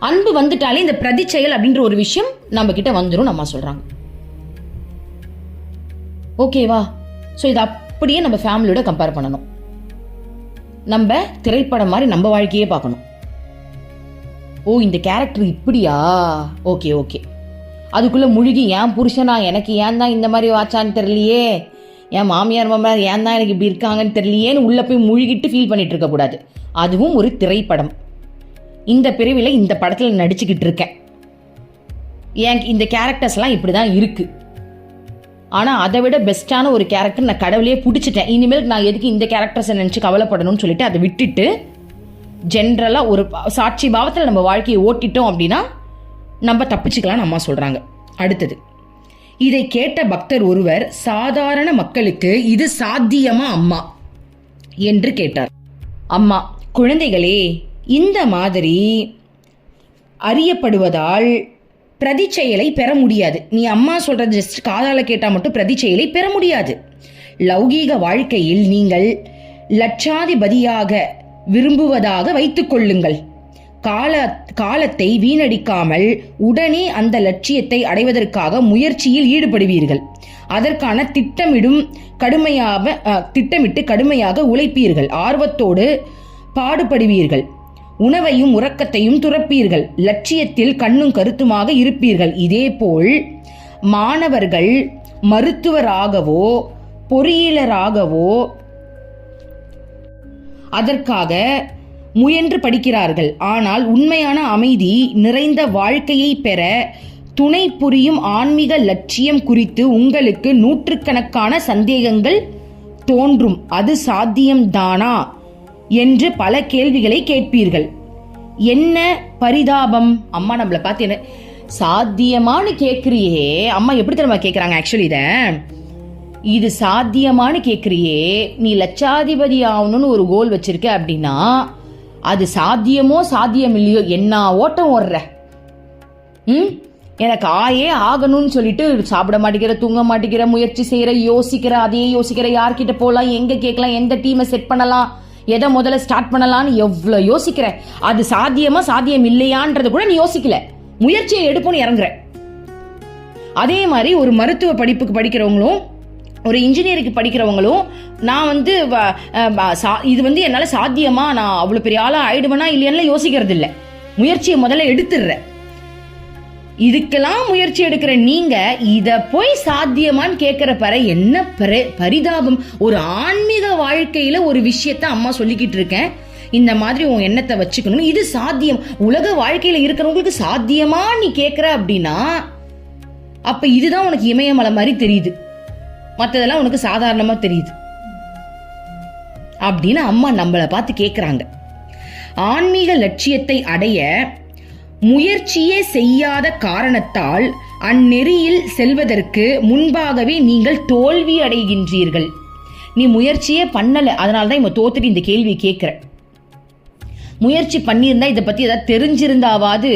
அன்பு வந்துட்டாலே இந்த பிரதி செயல் அப்படின்ற ஒரு விஷயம் நம்ம கிட்ட வந்துடும் நம்ம சொல்றாங்க. ஓகேவா? சோ இது அப்படியே நம்ம ஃபேமிலியோட கம்பேர் பண்ணணும். நம்ம திரைப்படம் மாதிரி நம்ம வாழ்க்கையே பார்க்கணும். ஓ இந்த கேரக்டர் இப்படியா, ஓகே ஓகே. அதுக்குள்ள முழுகி என் புருஷனா எனக்கு ஏன் தான் இந்த மாதிரி வாச்சான்னு தெரியலையே, என் மாமியார் மாமியார் ஏன் தான் எனக்கு இப்படி இருக்காங்கன்னு தெரியலையேன்னு உள்ள போய் முழுகிட்டு ஃபீல் பண்ணிட்டு இருக்க கூடாது. அதுவும் ஒரு திரைப்படம். இந்த பிரிவில் இந்த படத்தில் நடிச்சுக்கிட்டு இருக்கேன், ஏன் இந்த கேரக்டர்ஸ் எல்லாம் இப்படிதான் இருக்கு. ஆனா அதை விட பெஸ்டான ஒரு கேரக்டர் நான் கடவுளையே பிடிச்சிட்டேன். இனிமேல் நான் எதுக்கு இந்த கேரக்டர்ஸை நினைச்சு கவலைப்படணும்னு சொல்லிட்டு அதை விட்டுட்டு ஜென்ரலா ஒரு சாட்சி பாவத்தில் நம்ம வாழ்க்கையை ஓட்டிட்டோம் அப்படின்னா நம்ம தப்பிச்சுக்கலாம்னு அம்மா சொல்றாங்க. அடுத்தது, இதை கேட்ட பக்தர் ஒருவர், சாதாரண மக்களுக்கு இது சாத்தியமா அம்மா என்று கேட்டார். அம்மா, குழந்தைகளே, இந்த மாதிரி அறியப்படுவதால் பிரதி செயலை பெற முடியாது. நீ அம்மா சொல்றது ஜஸ்ட் காதால கேட்டா மட்டும் பிரதி செயலை பெற முடியாது. லௌகீக வாழ்க்கையில் நீங்கள் லட்சாதிபதியாக விரும்புவதாக வைத்துக் கொள்ளுங்கள். காலத்தை வீணடிக்காமல் உடனே அந்த லட்சியத்தை அடைவதற்காக முயற்சியில் ஈடுபடுவீர்கள். அதற்கான திட்டமிட்டு கடுமையாக உழைப்பீர்கள். ஆர்வத்தோடு பாடுபடுவீர்கள். உணவையும் உறக்கத்தையும் துறப்பீர்கள். லட்சியத்தில் கண்ணும் கருத்துமாக இருப்பீர்கள். இதேபோல் மாணவர்கள் மருத்துவராகவோ பொறியியலராகவோ அதற்காக முயன்று படிக்கிறார்கள். ஆனால் உண்மையான அமைதி நிறைந்த வாழ்க்கையை பெற துணை புரியும் ஆன்மீக லட்சியம் குறித்து உங்களுக்கு நூற்றுக்கணக்கான சந்தேகங்கள் தோன்றும். அது சாத்தியம்தானா என்று பல கேள்விகளை கேட்பீர்கள். என்ன பரிதாபம்! அம்மா நம்மளை பார்த்து என்ன சாத்தியமானு கேட்கிறியே, அம்மா எப்படி தெரியுமா கேட்குறாங்க? ஆக்சுவலி இது சாத்தியமானு கேட்கிறியே, நீ லட்சாதிபதி ஆகணும்னு ஒரு கோல் வச்சிருக்க அப்படின்னா அது சாத்தியமோ சாத்தியம் இல்லையோ என்ன ஓட்டம் ஓடுற? எனக்கு ஆகணும்னு சொல்லிட்டு சாப்பிட மாட்டேங்கிற, தூங்க மாட்டேங்கிற, முயற்சி செய்யற, யோசிக்கிற, அதையே யோசிக்கிற, யார்கிட்ட போகலாம், எங்க கேட்கலாம், எந்த டீமை செட் பண்ணலாம், எதை முதல்ல ஸ்டார்ட் பண்ணலாம்னு எவ்வளவு யோசிக்கிற. அது சாத்தியமா சாத்தியம் இல்லையான்றது கூட நீ யோசிக்கல, முயற்சியை எடுப்போன்னு இறங்குற. அதே மாதிரி ஒரு மருத்துவ படிப்புக்கு படிக்கிறவங்களும் ஒரு இன்ஜினியருக்கு படிக்கிறவங்களும் நான் இது என்னால சாத்தியமா, நான் அவ்வளவு பெரிய ஆளா ஆயிடுவேனா இல்லையான்னு யோசிக்கிறது இல்லை, முயற்சியை முதல்ல எடுத்துடுற. இதுக்கெல்லாம் முயற்சி எடுக்கிற நீங்க இத போய் சாத்தியமான்னு கேட்கிற என்ன பரிதாபம்! ஒரு ஆன்மீக வாழ்க்கையில ஒரு விஷயத்த அம்மா சொல்லிக்கிட்டு இருக்கேன், இந்த மாதிரி உன் எண்ணத்தை வச்சுக்கணும், இது சாத்தியம். உலக வாழ்க்கையில இருக்கிறவங்களுக்கு சாத்தியமா நீ கேட்கிற அப்படின்னா அப்ப இதுதான் உனக்கு இமயமலை மாதிரி தெரியுது, மற்றதெல்லாம் உனக்கு சாதாரணமா தெரியுது அப்படின்னு அம்மா நம்மளை பார்த்து கேட்கிறாங்க. ஆன்மீக லட்சியத்தை அடைய முயற்சியே செய்யாத காரணத்தால் அந்நெறியில் செல்வதற்கு முன்பாகவே நீங்கள் தோல்வி அடைகின்றீர்கள். நீ முயற்சியே பண்ணல, அதனாலதான் இவன் தோத்துட்டு இந்த கேள்வி கேட்கிற. முயற்சி பண்ணியிருந்தா இதை பத்தி ஏதாவது தெரிஞ்சிருந்தாவது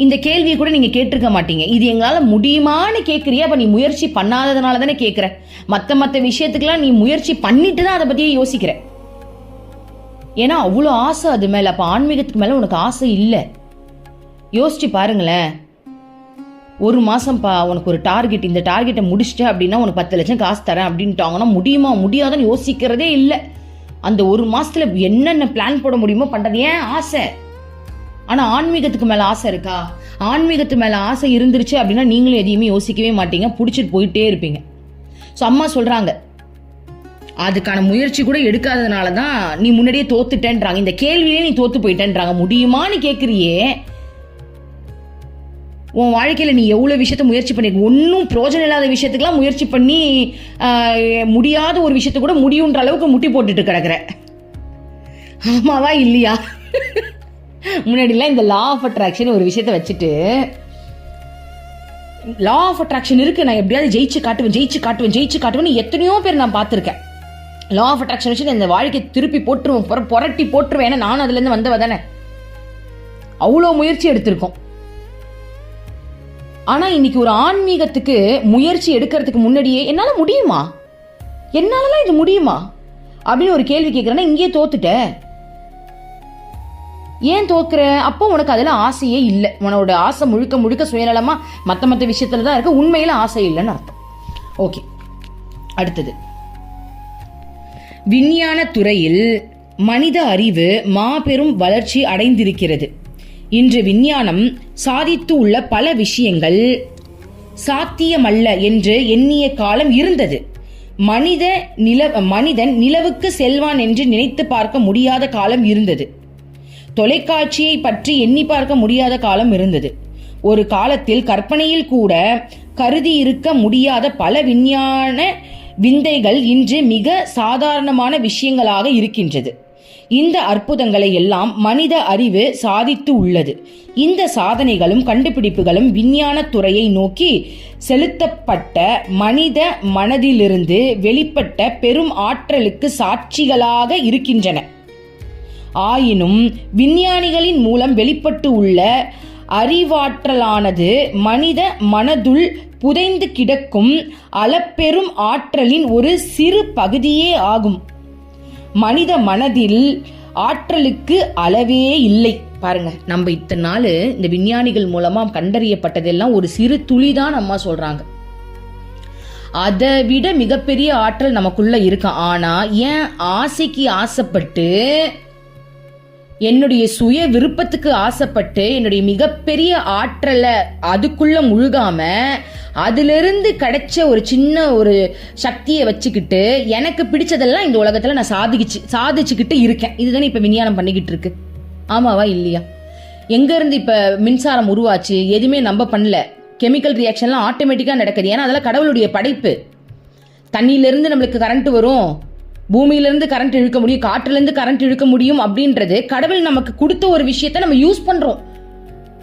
இந்த கேள்வியை கூட நீங்க கேட்டிருக்க மாட்டீங்க. இது எங்களால முடியுமான்னு கேட்கறியா? அப்ப நீ முயற்சி பண்ணாததுனால தானே கேட்கிற. மத்த விஷயத்துக்கெல்லாம் நீ முயற்சி பண்ணிட்டு தான் அதை பத்தியே யோசிக்கிற. ஏன்னா அவ்வளோ ஆசை அது மேல. அப்ப ஆன்மீகத்துக்கு மேல உனக்கு ஆசை இல்லை. யோசிச்சு பாருங்களேன், ஒரு மாசம் உனக்கு ஒரு டார்கெட், இந்த டார்கெட்டை முடிச்சிட்ட அப்படின்னா உனக்கு 10 லட்சம் காசு தரேன் அப்படின்ட்டாங்கன்னா முடியுமா முடியாதுன்னு யோசிக்கிறதே இல்லை. அந்த ஒரு மாசத்துல என்னென்ன பிளான் போட முடியுமோ பண்றது. ஏன் ஆசை? ஆனா ஆன்மீகத்துக்கு மேல ஆசை இருக்கா? ஆன்மீகத்துக்கு மேல ஆசை இருந்துருச்சு அப்படின்னா நீங்களும் எதையுமே யோசிக்கவே மாட்டீங்க, புடிச்சிட்டு போயிட்டே இருப்பீங்க. சோ அம்மா சொல்றாங்க, அதுக்கான முயற்சி கூட எடுக்காததுனாலதான் நீ முன்னாடியே தோத்துட்டேன்றாங்க. இந்த கேள்வியிலே நீ தோத்து போயிட்டேன்றாங்க. முடியுமான்னு கேக்குறியே, உன் வாழ்க்கையில நீ எவ்வளவு விஷயத்த முயற்சி பண்ணிருக்க, ஒன்னும் பிரோஜனம் இல்லாத விஷயத்துக்கெல்லாம் முயற்சி பண்ணி முடியாத ஒரு விஷயத்த கூட முடியுன்ற அளவுக்கு முட்டி போட்டுட்டு கிடக்குற. ஆமாவா இல்லையா? முன்னாடிலாம் இந்த லா ஆஃப் அட்ராக்ஷன் ஒரு விஷயத்த வச்சுட்டு, லா ஆஃப் அட்ராக்ஷன் இருக்கு, நான் எப்படியாவது ஜெயிச்சு காட்டுவேன் எத்தனையோ பேர் நான் பார்த்திருக்கேன். லா ஆஃப் அட்ராக்ஷன் வச்சு இந்த வாழ்க்கையை திருப்பி போட்டுருவேன், புரட்டி போட்டுருவேன். ஏன்னா நான் அதுல இருந்து வந்தவ தானே, அவ்வளோ முயற்சி எடுத்திருக்கோம். ஆனா இன்னைக்கு ஒரு ஆன்மீகத்துக்கு முயற்சி எடுக்கிறதுக்கு முன்னாடியே என்னால முடியுமா, என்னாலலாம் இது முடியுமா அப்படின்னு ஒரு கேள்வி கேட்கிறேன்னா இங்கேயே தோத்துட்ட. ஏன் தோக்குற? அப்போ உனக்கு அதுல ஆசையே இல்லை. உன்னோட ஆசை முழுக்க சுயநலமா மத்த விஷயத்துல தான் இருக்கு, உண்மையில ஆசை இல்லைன்னு அர்த்தம். ஓகே, அடுத்தது விஞ்ஞான துறையில் மனித அறிவு மாபெரும் வளர்ச்சி அடைந்திருக்கிறது. இன்று விஞ்ஞானம் சாதித்து உள்ள பல விஷயங்கள் சாத்தியமல்ல என்று எண்ணிய காலம் இருந்தது. மனிதன் நிலவுக்கு செல்வான் என்று நினைத்து பார்க்க முடியாத காலம் இருந்தது. தொலைக்காட்சியை பற்றி எண்ணி பார்க்க முடியாத காலம் இருந்தது. ஒரு காலத்தில் கற்பனையில் கூட கருதி இருக்க முடியாத பல விஞ்ஞான விந்தைகள் இன்று மிக சாதாரணமான விஷயங்களாக இருக்கின்றது. இந்த அற்புதங்களை எல்லாம் மனித அறிவு சாதித்து உள்ளது. இந்த சாதனைகளும் கண்டுபிடிப்புகளும் விஞ்ஞான துறையை நோக்கி செலுத்தப்பட்ட மனித மனதிலிருந்து வெளிப்பட்ட பெரும் ஆற்றலுக்கு சாட்சிகளாக இருக்கின்றன. ஆயினும் விஞ்ஞானிகளின் மூலம் வெளிப்பட்டு உள்ள அறிவாற்றலானது மனித மனதுள் புதைந்து கிடக்கும் அளப்பெரும் ஆற்றலின் ஒரு சிறு பகுதியே ஆகும். மனித மனதில் ஆற்றலுக்கு அளவே இல்லை. பாருங்க, நம்ம இத்தனை நாள் இந்த விஞ்ஞானிகள் மூலமா கண்டறியப்பட்டதெல்லாம் ஒரு சிறு துளிதான் அம்மா சொல்றாங்க. அதை விட மிகப்பெரிய ஆற்றல் நமக்குள்ள இருக்கு. ஆனா ஏன் ஆசைக்கு ஆசைப்பட்டு என்னுடைய சுய விருப்பத்துக்கு ஆசைப்பட்டு என்னுடைய மிகப்பெரிய ஆற்றலை அதுக்குள்ள முழுகாம அதிலிருந்து கிடைச்ச ஒரு சின்ன ஒரு சக்தியை வச்சுக்கிட்டு எனக்கு பிடிச்சதெல்லாம் இந்த உலகத்துல நான் சாதிச்சுக்கிட்டு இருக்கேன். இதுதானே இப்ப விஞ்ஞானம் பண்ணிக்கிட்டு இருக்கு. ஆமாவா இல்லையா? எங்க இருந்து இப்ப மின்சாரம் உருவாச்சு? எதுவுமே நம்ம பண்ணல. கெமிக்கல் ரியாக்ஷன்லாம் ஆட்டோமேட்டிக்கா நடக்குது. ஏன்னா அதெல்லாம் கடவுளுடைய படைப்பு. தண்ணியிலிருந்து நம்மளுக்கு கரண்ட் வரும், பூமியிலிருந்து கரண்ட் இழுக்க முடியும், காற்றிலிருந்து கரண்ட் இழுக்க முடியும் அப்படின்றது கடவுள் நமக்கு கொடுத்த ஒரு விஷயத்த நம்ம யூஸ் பண்றோம்.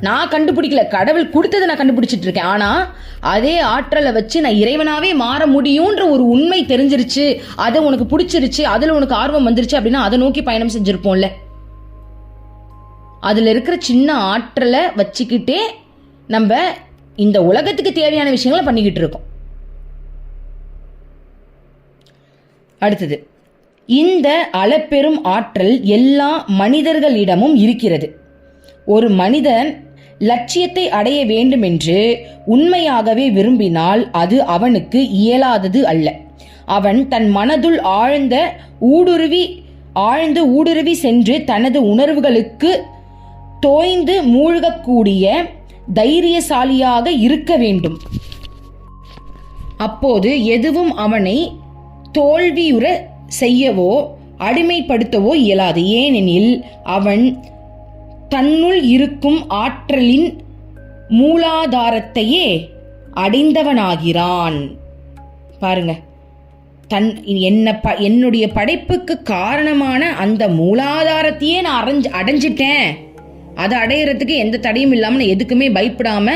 நான் கண்டுபிடிக்கல, கடவுள் கொடுத்ததை நான் கண்டுபிடிச்சிட்டு இருக்கேன். ஆனா அதே ஆற்றலை வச்சு நான் இறைவனாவே மாற முடியும்ன்ற ஒரு உண்மை தெரிஞ்சிருச்சு, அதை உனக்கு பிடிச்சிருச்சு, அதுல உனக்கு ஆர்வம் வந்துருச்சு அப்படின்னா அதை நோக்கி பயணம் செஞ்சிருப்போம்ல. அதுல இருக்கிற சின்ன ஆற்றலை வச்சுக்கிட்டே நம்ம இந்த உலகத்துக்கு தேவையான விஷயங்களை பண்ணிக்கிட்டு இருக்கோம். அடுத்தது, இந்த அளப்பெரும் ஆற்றல் எல்லா மனிதர்களிடமும் இருக்கிறது. ஒரு மனிதன் லட்சியத்தை அடைய வேண்டும் என்று உண்மையாகவே விரும்பினால் அது அவனுக்கு இயலாதது அல்ல. அவன் தன் மனதுள் ஆழ்ந்து ஊடுருவி சென்று தனது உணர்வுகளுக்கு தோய்ந்து மூழ்கக்கூடிய தைரியசாலியாக இருக்க வேண்டும். அப்போது எதுவும் அவனை தோல்வியுற செய்யவோ அடிமைப்படுத்தவோ இயலாது. ஏனெனில் அவன் தன்னுள் இருக்கும் ஆற்றலின் மூலாதாரத்தையே அடைந்தவனாகிறான். பாருங்க, என்னுடைய படைப்புக்கு காரணமான அந்த மூலாதாரத்தையே நான் அடைஞ்சிட்டேன். அதை அடையிறதுக்கு எந்த தடையும் இல்லாம நான் எதுக்குமே பயப்படாம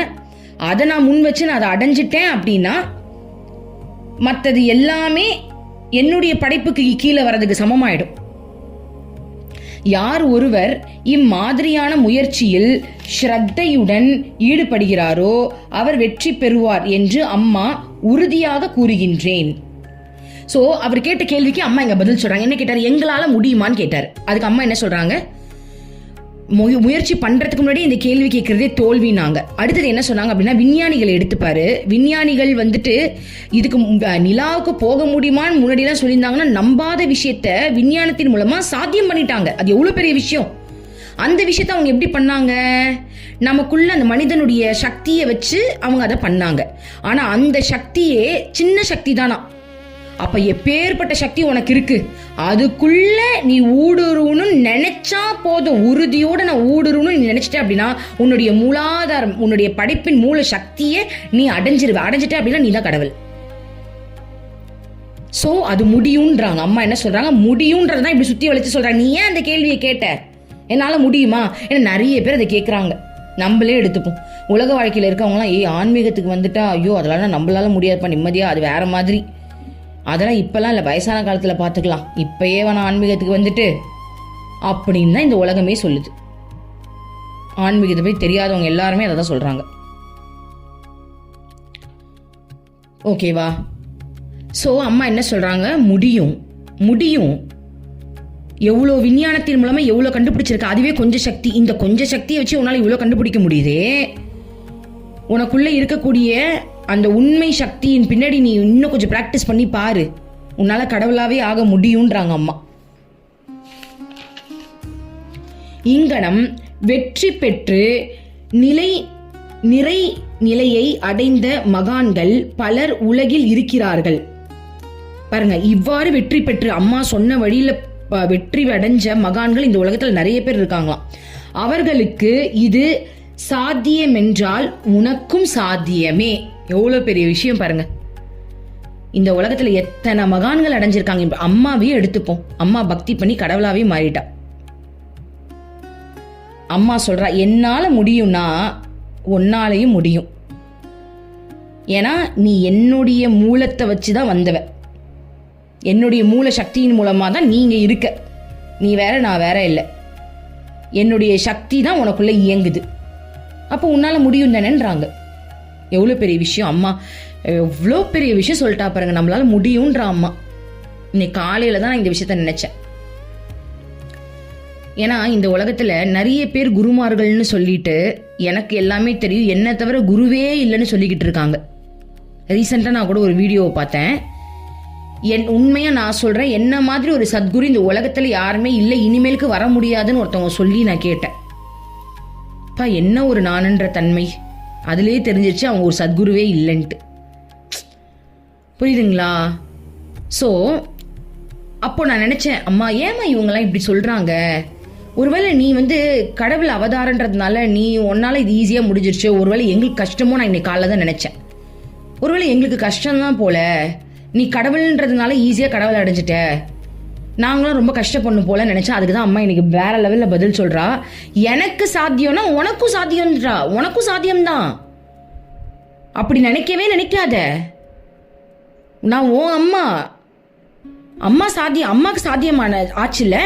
அதை நான் முன் வச்சு நான் அதை அடைஞ்சிட்டேன் அப்படின்னா மற்றது எல்லாமே என்னுடைய படைப்புக்கு கீழே வர்றதுக்கு சமமாயிடும். யார் ஒருவர் இம்மாதிரியான முயற்சியில் ஸ்ரத்தையுடன் ஈடுபடுகிறாரோ அவர் வெற்றி பெறுவார் என்று அம்மா உறுதியாக கூறுகின்றேன். சோ அவர் கேட்ட கேள்விக்கு அம்மா இங்க பதில் சொல்றாங்க. என்ன கேட்டார்? எங்களால முடியுமான்னு கேட்டார். அதுக்கு அம்மா என்ன சொல்றாங்க? முயற்சி பண்றதுக்கு முன்னாடி இந்த கேள்வி கேட்கறதே தோல்வினாங்க. அடுத்தது என்ன சொன்னாங்க அப்படின்னா, விஞ்ஞானிகளை எடுத்துப்பாரு. விஞ்ஞானிகள் வந்துட்டு இதுக்கு நிலாவுக்கு போக முடியுமான்னு முன்னாடி எல்லாம் சொல்லியிருந்தாங்கன்னா நம்பாத விஷயத்த விஞ்ஞானத்தின் மூலமா சாத்தியம் பண்ணிட்டாங்க. அது எவ்வளவு பெரிய விஷயம். அந்த விஷயத்த அவங்க எப்படி பண்ணாங்க? நமக்குள்ள அந்த மனிதனுடைய சக்தியை வச்சு அவங்க அதை பண்ணாங்க. ஆனா அந்த சக்தியே சின்ன சக்தி தானா. அப்ப எப்பேற்பட்ட சக்தி உனக்கு இருக்கு, அதுக்குள்ள நீ ஊடுருவணும்னு நினைச்சா போதும். உறுதியோட நான் ஊடுருவணும்னு நீ நினைச்சிட்ட அப்படின்னா உன்னுடைய மூலாதாரம், உன்னுடைய படைப்பின் மூல சக்தியை நீ அடைஞ்சிட்ட அப்படின்னா நீ தான் கடவுள். சோ அது முடியும்ன்றாங்க. அம்மா என்ன சொல்றாங்க? முடியும்ன்றதான் இப்படி சுத்தி வளைச்சு சொல்றாங்க. நீ ஏன் அந்த கேள்வியை கேட்ட? என்னால முடியுமா? ஏன்னா நிறைய பேர் அதை கேட்கறாங்க. நம்மளே எடுத்துப்போம். உலக வாழ்க்கையில இருக்கவங்களாம் ஆன்மீகத்துக்கு வந்துட்டா ஐயோ அதெல்லாம் நம்மளால முடியாதுப்பா, நிம்மதியா அது வேற மாதிரி, அதெல்லாம் இப்பெல்லாம் இல்லை, வயசான காலத்தில் பார்த்துக்கலாம், இப்பயே வேணா ஆன்மீகத்துக்கு வந்துட்டு அப்படின்னு தான் இந்த உலகமே சொல்லுது. ஆன்மீகத்தை பற்றி தெரியாதவங்க எல்லாருமே அதை தான் சொல்றாங்க. ஓகேவா? ஸோ அம்மா என்ன சொல்றாங்க? முடியும் முடியும். எவ்வளோ விஞ்ஞானத்தின் மூலமா எவ்வளோ கண்டுபிடிச்சிருக்க, அதுவே கொஞ்சம் சக்தி. இந்த கொஞ்சம் சக்தியை வச்சு உன்னால இவ்வளோ கண்டுபிடிக்க முடியுதே. உனக்குள்ள இருக்கக்கூடிய அந்த உண்மை சக்தியின் பின்னாடி நீ இன்னும் கொஞ்சம் பிராக்டிஸ் பண்ணி பாரு, உன்னால கடவுளாவே ஆக முடியும்ன்றாங்க அம்மா. இங்கனம் வெற்றி பெற்று நிலையை அடைந்த மகான்கள் பலர் உலகில் இருக்கிறார்கள். பாருங்க, இவ்வாறு வெற்றி பெற்று அம்மா சொன்ன வழியில வெற்றி அடைஞ்ச மகான்கள் இந்த உலகத்துல நிறைய பேர் இருக்காங்களாம். அவர்களுக்கு இது சாத்தியம் என்றால் உனக்கும் சாத்தியமே. எவ்வளவு பெரிய விஷயம் பாருங்க. இந்த உலகத்துல எத்தனை மகான்கள் அடைஞ்சிருக்காங்க. அம்மாவையும் எடுத்துப்போம். அம்மா பக்தி பண்ணி கடவுளாவே மாறிட்டா. அம்மா சொல்றா, என்னால முடியும்னா உன்னாலையும் முடியும். ஏன்னா நீ என்னுடைய மூலத்தை வச்சுதான் வந்தவ. என்னுடைய மூல சக்தியின் மூலமா தான் நீங்க இருக்க. நீ வேற நான் வேற இல்லை. என்னுடைய சக்தி தான் உனக்குள்ள இயங்குது. அப்போ உன்னால முடியும் தானேன்றாங்க. எவ்வளோ பெரிய விஷயம். அம்மா எவ்வளோ பெரிய விஷயம் சொல்லிட்டா பாருங்க. நம்மளால முடியும்ன்ற அம்மா. இன்னைக்கு காலையில தான் நான் இந்த விஷயத்த நினைச்சேன். ஏன்னா இந்த உலகத்துல நிறைய பேர் குருமார்கள்னு சொல்லிட்டு எனக்கு எல்லாமே தெரியும், என்ன தவிர குருவே இல்லைன்னு சொல்லிக்கிட்டு இருக்காங்க. ரீசெண்டா நான் கூட ஒரு வீடியோவை பார்த்தேன். உண்மையா நான் சொல்றேன், என்ன மாதிரி ஒரு சத்குரு இந்த உலகத்துல யாருமே இல்லை, இனிமேலுக்கு வர முடியாதுன்னு ஒருத்தவங்க சொல்லி நான் கேட்டேன். என்ன ஒரு நானுன்ற தன்மை, அதுலயே தெரிஞ்சிருச்சு அவங்க ஒரு சத்குருவே இல்லைன்ட்டு. புரியுதுங்களா? ஸோ அப்போ நான் நினைச்சேன், அம்மா ஏமா இவங்கெல்லாம் இப்படி சொல்றாங்க, ஒருவேளை நீ கடவுள் அவதாரன்றதுனால நீ உன்னால இது ஈஸியா முடிஞ்சிருச்சு, ஒருவேளை எங்களுக்கு கஷ்டமோ நான் இன்னைக்கு காலைல தான் நினைச்சேன். ஒருவேளை எங்களுக்கு கஷ்டம்தான் போல, நீ கடவுள்ன்றதுனால ஈஸியா கடவுள் அடைஞ்சிட்ட, நாங்களும் ரொம்ப கஷ்டப்படணும் போல நினைச்சா. அதுக்கு தான் அம்மா இன்னைக்கு வேற லெவல்ல பதில் சொல்றா. எனக்கு சாத்தியம்னா உனக்கும் சாத்தியம்ன்றா, உனக்கும் சாத்தியம்தான். அப்படி நினைக்கவே நினைக்காத. நான் உன் அம்மா சாத்தியம், அம்மாக்கு சாத்தியமான ஆச்சுல,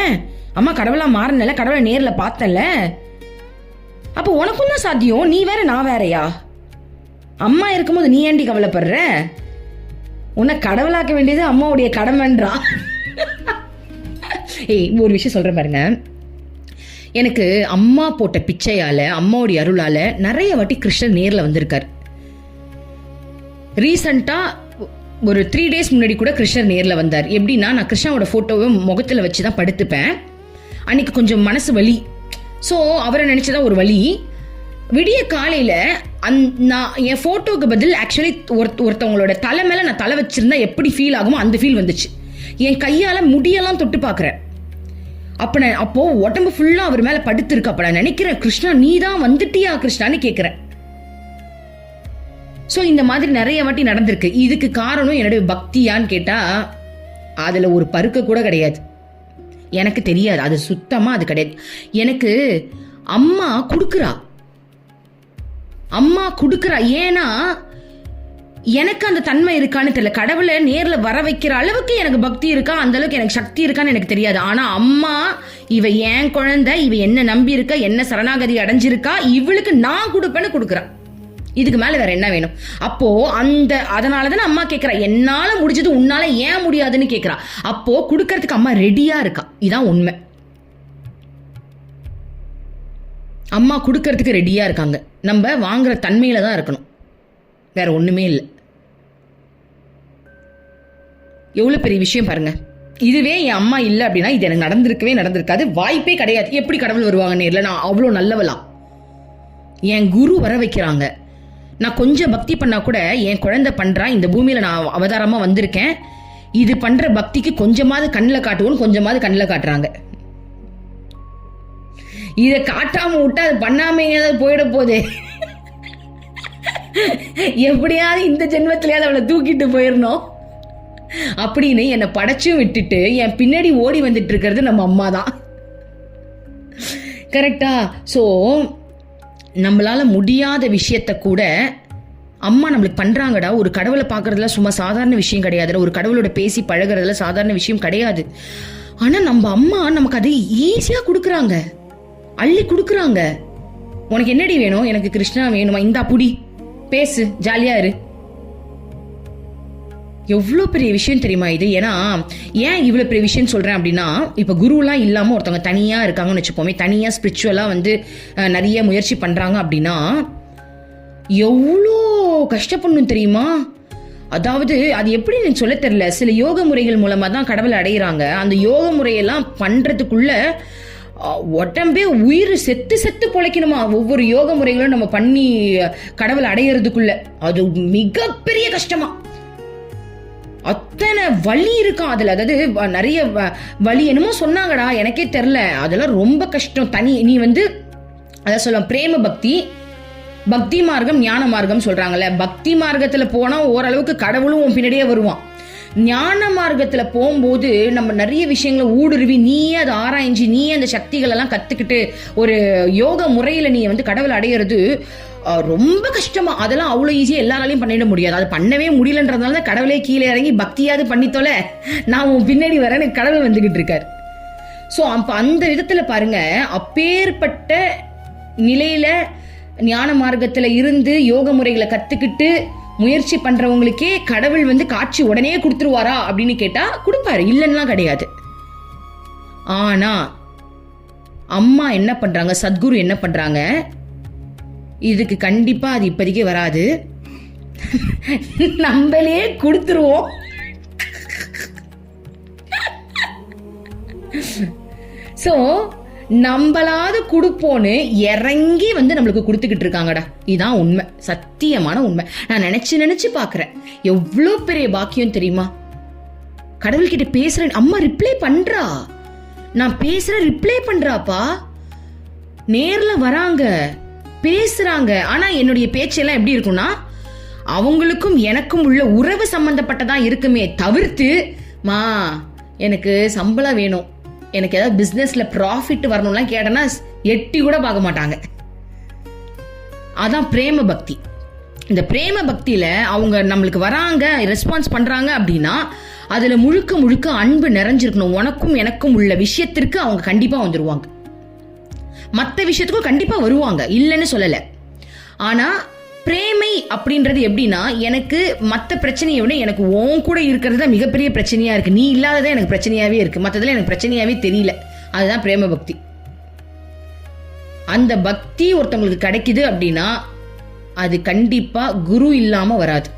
அம்மா கடவுளா மாறினல, கடவுளை நேர்ல பார்த்தல, அப்ப உனக்கும் தான் சாத்தியம். நீ வேற நான் வேறயா? அம்மா இருக்கும்போது நீ ஏண்டி கவலைப்படுற? உன்னை கடவுளாக்க வேண்டியது அம்மாவுடைய கடமைன்றா. ஒரு விஷயம் சொல்றேன் பாருங்க, எனக்கு அம்மா போட்ட பிச்சையால, அம்மாவுடைய அருளால நிறைய வாட்டி கிருஷ்ணன் நேர்ல வந்திருக்காரு. ரீசெண்டா ஒரு 3 days முன்னாடி கூட கிருஷ்ணர் நேர்ல வந்தார். எப்படின்னா, நான் கிருஷ்ணாவோட போட்டோவை முகத்துல வச்சுதான் படுத்துப்பேன். அன்னைக்கு கொஞ்சம் மனசு வலி, ஸோ அவரை நினைச்சதான் ஒரு வலி. விடிய காலையில நான் என் போட்டோக்கு பதில் ஆக்சுவலி ஒருத்தவங்களோட தலை மேல நான் தலை வச்சிருந்தா எப்படி ஃபீல் ஆகுமோ அந்த ஃபீல் வந்துச்சு. என் கையால முடியெல்லாம் தொட்டு பாக்குறேன். அப்போ உடம்பு ஃபுல்லா அவர் மேல படுத்து இருக்கு. அப்ப நான் நினைக்கிறேன், கிருஷ்ணா நீ தான் வந்துட்டியா கிருஷ்ணான்னு கேக்குறேன். சோ இந்த மாதிரி நிறைய வாட்டி நடந்திருக்கு. இதுக்கு காரணம் என்னுடைய பக்தியான்னு கேட்டா அதுல ஒரு பருக்க கூட கிடையாது. எனக்கு தெரியாது, அது சுத்தமா அது கிடையாது. எனக்கு அம்மா குடுக்குறா. ஏன்னா எனக்கு அந்த தன்மை இருக்கான்னு தெரியல. கடவுளை நேர்ல வர வைக்கிற அளவுக்கு எனக்கு பக்தி இருக்கா, அந்த அளவுக்கு எனக்கு சக்தி இருக்கான்னு எனக்கு தெரியாது. ஆனா அம்மா, இவ என் குழந்தை, இவ என்ன நம்பி இருக்கா, என்ன சரணாகதி அடைஞ்சிருக்கா, இவளுக்கு நான் கொடுப்பேன்னு கொடுக்குறா. இதுக்கு மேல வேற என்ன வேணும்? அப்போ அதனாலதான் அம்மா கேக்குறா, என்னால முடிஞ்சது உன்னால ஏன் முடியாதுன்னு கேக்குறா. அப்போ கொடுக்கறதுக்கு அம்மா ரெடியா இருக்கா. இதான் உண்மை. அம்மா கொடுக்கறதுக்கு ரெடியா இருக்காங்க. நம்ம வாங்குற தன்மையில தான் இருக்கணும், வேற ஒண்ணுமே இல்லை. எவ்வளவு பெரிய விஷயம் பாருங்க. இதுவே என் அம்மா இல்லை அப்படின்னா இது எனக்கு நடந்திருக்காது, வாய்ப்பே கிடையாது. எப்படி கடவுள் வருவாங்க நேர்ல? நான் அவ்வளோ நல்லவளா? என் குரு வர வைக்கிறாங்க. நான் கொஞ்சம் பக்தி பண்ணா கூட என் குழந்தை பண்றா, இந்த பூமியில நான் அவதாரமா வந்திருக்கேன், இது பண்ற பக்திக்கு கொஞ்சமாவது கண்ணில் காட்டுவோன்னு கொஞ்சமாவது கண்ணில் காட்டுறாங்க. இதை காட்டாம விட்டா அது பண்ணாம போயிட போதே. எப்படியாவது இந்த ஜென்மத்திலேயாவது அவளை தூக்கிட்டு போயிடணும் அப்படின்னு என்னை படைச்சும் விட்டுட்டு என் பின்னாடி ஓடி வந்துட்டு இருக்கிறது நம்ம அம்மா தான். கரெக்டா? ஸோ நம்மளால முடியாத விஷயத்த கூட அம்மா நம்மளுக்கு பண்றாங்கடா. ஒரு கடவுளை பார்க்கறதுல சும்மா சாதாரண விஷயம் கிடையாது, ஒரு கடவுளோட பேசி பழகிறதுல சாதாரண விஷயம் கிடையாது. ஆனா நம்ம அம்மா நமக்கு அது ஈஸியா கொடுக்குறாங்க, அள்ளி கொடுக்குறாங்க. உனக்கு என்னடி வேணும்? எனக்கு கிருஷ்ணா வேணுமா, இந்தா புடி, பேசு, ஜாலியா இரு. எவ்வளவு பெரிய விஷயம் தெரியுமா இது? ஏன்னா ஏன் இவ்வளவு பெரிய விஷயம் சொல்றேன் அப்படின்னா, இப்ப குருலாம் இல்லாம ஒருத்தவங்க தனியா இருக்காங்கன்னு வச்சுப்போமே, தனியா ஸ்பிரிச்சுவலா நிறைய முயற்சி பண்றாங்க அப்படின்னா எவ்வளோ கஷ்டப்படணும் தெரியுமா? அதாவது அது எப்படி எனக்கு சொல்ல தெரியல. சில யோக முறைகள் மூலமா தான் கடவுளை அடையிறாங்க. அந்த யோக முறையெல்லாம் பண்றதுக்குள்ள உடம்பே உயிர் செத்து பொழைக்கணுமா. ஒவ்வொரு யோக முறைகளும் நம்ம பண்ணி கடவுள் அடையிறதுக்குள்ள அது மிகப்பெரிய கஷ்டமா. அத்தனை வலி இருக்கும் அதுல. அதாவது நிறைய வலி என்னமோ சொன்னாங்கடா, எனக்கே தெரியல. அதெல்லாம் ரொம்ப கஷ்டம். நீ அத சொல்ல, பிரேம பக்தி மார்க்கம், ஞான மார்க்கம் சொல்றாங்கல்ல. பக்தி மார்க்கத்துல போனா ஓரளவுக்கு கடவுளும் உன் பின்னாடியே வருவான். ஞான மார்க்கத்துல போகும்போது நம்ம நிறைய விஷயங்களை ஊடுருவி நீயே அதை ஆராய்ஞ்சி நீயே அந்த சக்திகள் எல்லாம் கத்துக்கிட்டு ஒரு யோக முறையில நீ கடவுள் அடையிறது ரொம்ப கஷ்டமா. அதெல்லாம் அவ்வளவு ஈஸியா எல்லாராலையும் பண்ணிட முடியாது. அது பண்ணவே முடியலன்றதுனால தான் கடவுளே கீழே இறங்கி பக்தியாவது பண்ணித்தோல, நான் உன் பின்னாடி வரேன்னு கடவுள் வந்துகிட்டு இருக்காரு. சோ அப்ப அந்த விதத்துல பாருங்க, அப்பேற்பட்ட நிலையில ஞான மார்க்கத்துல இருந்து யோக முறைகளை கத்துக்கிட்டு முயற்சி பண்றவங்களுக்கே கடவுள் காட்சி உடனே கொடுத்துருவாரா அப்படின்னு கேட்டா கொடுப்பாரு, இல்லைன்னா கிடையாது. ஆனா அம்மா என்ன பண்றாங்க, சத்குரு என்ன பண்றாங்க, இதுக்கு கண்டிப்பா அது இப்போதைக்கு வராது, நம்மளே கொடுத்துருவோம். சோ நம்மளாவது கொடுப்போன்னு இறங்கி வந்து நம்மளுக்கு கொடுத்துக்கிட்டு இருக்காங்கடா. இதான் உண்மை, சத்தியமான உண்மை. நான் நினைச்சு பாக்குறேன், எவ்வளவு பெரிய பாக்கியம் தெரியுமா. கடவுள்கிட்ட பேசுறேன், அம்மா ரிப்ளை பண்றா, நான் பேசுறேன் ரிப்ளை பண்றாப்பா, நேர்ல வராங்க பேசுறாங்க. ஆனா என்னுடைய பேச்செல்லாம் எப்படி இருக்கும்னா, அவங்களுக்கும் எனக்கும் உள்ள உறவு சம்பந்தப்பட்டதா இருக்குமே தவிர்த்து, மா எனக்கு சம்பளம் வேணும், எனக்கு ஏதாவது பிசினஸ்ல ப்ராஃபிட் வரணும்லாம் கேட்டனா எட்டி கூட பார்க்க மாட்டாங்க. அதான் பிரேம பக்தி. இந்த பிரேம பக்தியில அவங்க நம்மளுக்கு வராங்க, ரெஸ்பான்ஸ் பண்றாங்க அப்படின்னா அதுல முழுக்க முழுக்க அன்பு நிறைஞ்சிருக்கணும். உனக்கும் எனக்கும் உள்ள விஷயத்திற்கு அவங்க கண்டிப்பா வந்துருவாங்க, மற்ற விஷயத்துக்கும் கண்டிப்பா வருவாங்க, இல்லைன்னு சொல்லல. ஆனா பிரேமை அப்படின்றது எப்படின்னா, எனக்கு மற்ற பிரச்சனையை விட எனக்கு உன் கூட இருக்கிறது தான் மிகப்பெரிய பிரச்சனையா இருக்கு, நீ இல்லாததான் எனக்கு பிரச்சனையாவே இருக்கு, மற்றதுல எனக்கு பிரச்சனையாவே தெரியல. அதுதான் பிரேம பக்தி. அந்த பக்தி ஒருத்தவங்களுக்கு கிடைக்குது அப்படின்னா அது கண்டிப்பா குரு இல்லாம வராது.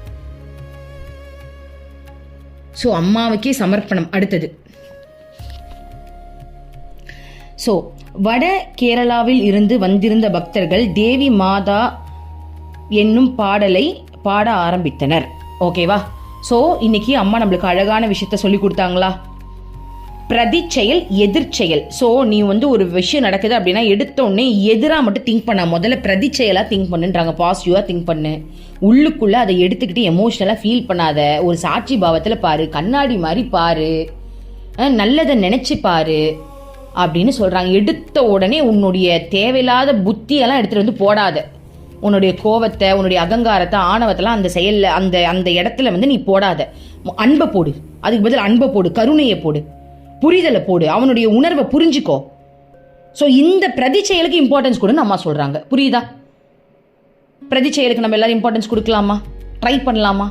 சோ அம்மாவுக்கே சமர்ப்பணம். அடுத்தது, சோ வட கேரளாவில் இருந்து வந்திருந்த பக்தர்கள் தேவி மாதா என்னும் பாடலை பாட ஆரம்பித்தனர். ஓகேவா? சோ இன்னைக்கு அம்மா நம்மளுக்கு அழகான விஷயத்த சொல்லி கொடுத்தாங்களா? பிரதி செயல் எதிர்ச்செயல். ஸோ நீ வந்து ஒரு விஷயம் நடக்குது அப்படின்னா எடுத்த உடனே எதிராக மட்டும் திங்க் பண்ண, முதல்ல பிரதி செயலாக திங்க் பண்ணுன்றாங்க, பாசிட்டிவாக திங்க் பண்ணு, உள்ளுக்குள்ளே அதை எடுத்துக்கிட்டு எமோஷ்னலாக ஃபீல் பண்ணாத, ஒரு சாட்சி பாவத்தில் பாரு, கண்ணாடி மாதிரி பாரு, நல்லதை நினச்சி பாரு அப்படின்னு சொல்கிறாங்க. எடுத்த உடனே உன்னுடைய தேவையில்லாத புத்தியெல்லாம் எடுத்துகிட்டு வந்து போடாத, உன்னுடைய கோவத்தை, உன்னுடைய அகங்காரத்தை, ஆணவத்தெல்லாம் அந்த செயலில் அந்த அந்த இடத்துல வந்து நீ போடாத. அன்பை போடு, அதுக்கு பதில் அன்பை போடு, கருணையை போடு, புரிதலை போடு, அவனுடைய உணர்வை புரிஞ்சுக்கோ. ஸோ இந்த பிரதி செயலுக்கு இம்பார்ட்டன்ஸ் கொடுன்னு அம்மா சொல்றாங்க. புரியுதா? பிரதி செயலுக்கு நம்ம எல்லாரும் இம்பார்ட்டன்ஸ் கொடுக்கலாமா? ட்ரை பண்ணலாமா?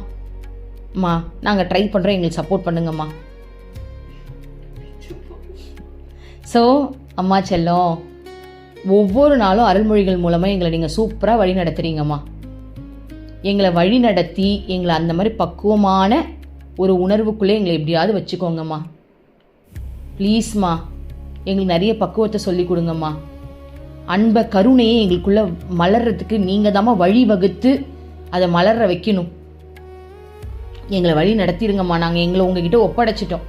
அம்மா நாங்கள் ட்ரை பண்ணுறோம், எங்களுக்கு சப்போர்ட் பண்ணுங்கம்மா. ஸோ அம்மா செல்லம், ஒவ்வொரு நாளும் அருள்மொழிகள் மூலமாக எங்களை நீங்கள் சூப்பராக வழி நடத்துறீங்கம்மா. எங்களை வழி நடத்தி எங்களை அந்த மாதிரி பக்குவமான ஒரு உணர்வுக்குள்ளே எங்களை எப்படியாவது வச்சுக்கோங்கம்மா. ப்ளீஸ்மா, எங்களுக்கு நிறைய பக்குவத்தை சொல்லி கொடுங்கம்மா. அன்பை கருணையை எங்களுக்குள்ள மலர்றதுக்கு நீங்கள் தாம்மா வழி வகுத்து அதை மலர்ற வைக்கணும். எங்களை வழி நடத்திடுங்கம்மா. நாங்கள் எங்களை உங்ககிட்ட ஒப்படைச்சிட்டோம்,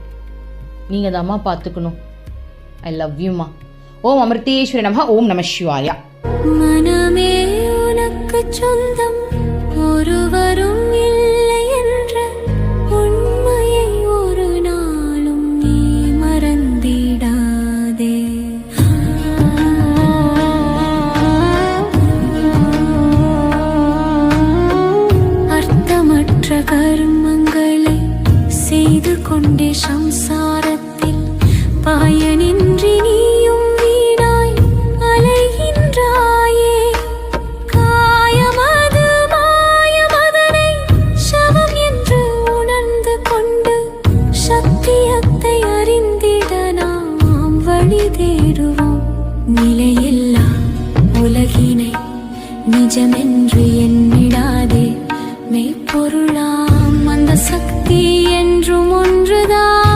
நீங்கள் தாம்மா பார்த்துக்கணும். ஐ லவ் யூம்மா. ஓம் அமிர்தேஸ்வரி நமஹ. ஓம் நம சிவாயா. மனமே உனக்கு சொந்தம், ஒருவரும் இல்லை என்ற உண்மையை ஒரு நாளும் நீ மறந்திடாதே. அர்த்தமற்ற கர்மங்களை செய்து கொண்டே சம்சாரத்தில் பயனின்றி நீயும் வீணாய் அலைகின்றாயே. காயமது மாயமதனை சவம் என்று உணர்ந்து கொண்டு சத்தியத்தை அறிந்திட நாம் வழி தேடுவோம். நிலையில்லா உலகினை நிஜமென்று எண்ணிடாதே, மெய்ப்பொருளாம் அந்த சக்தி என்றும் ஒன்றுதான்.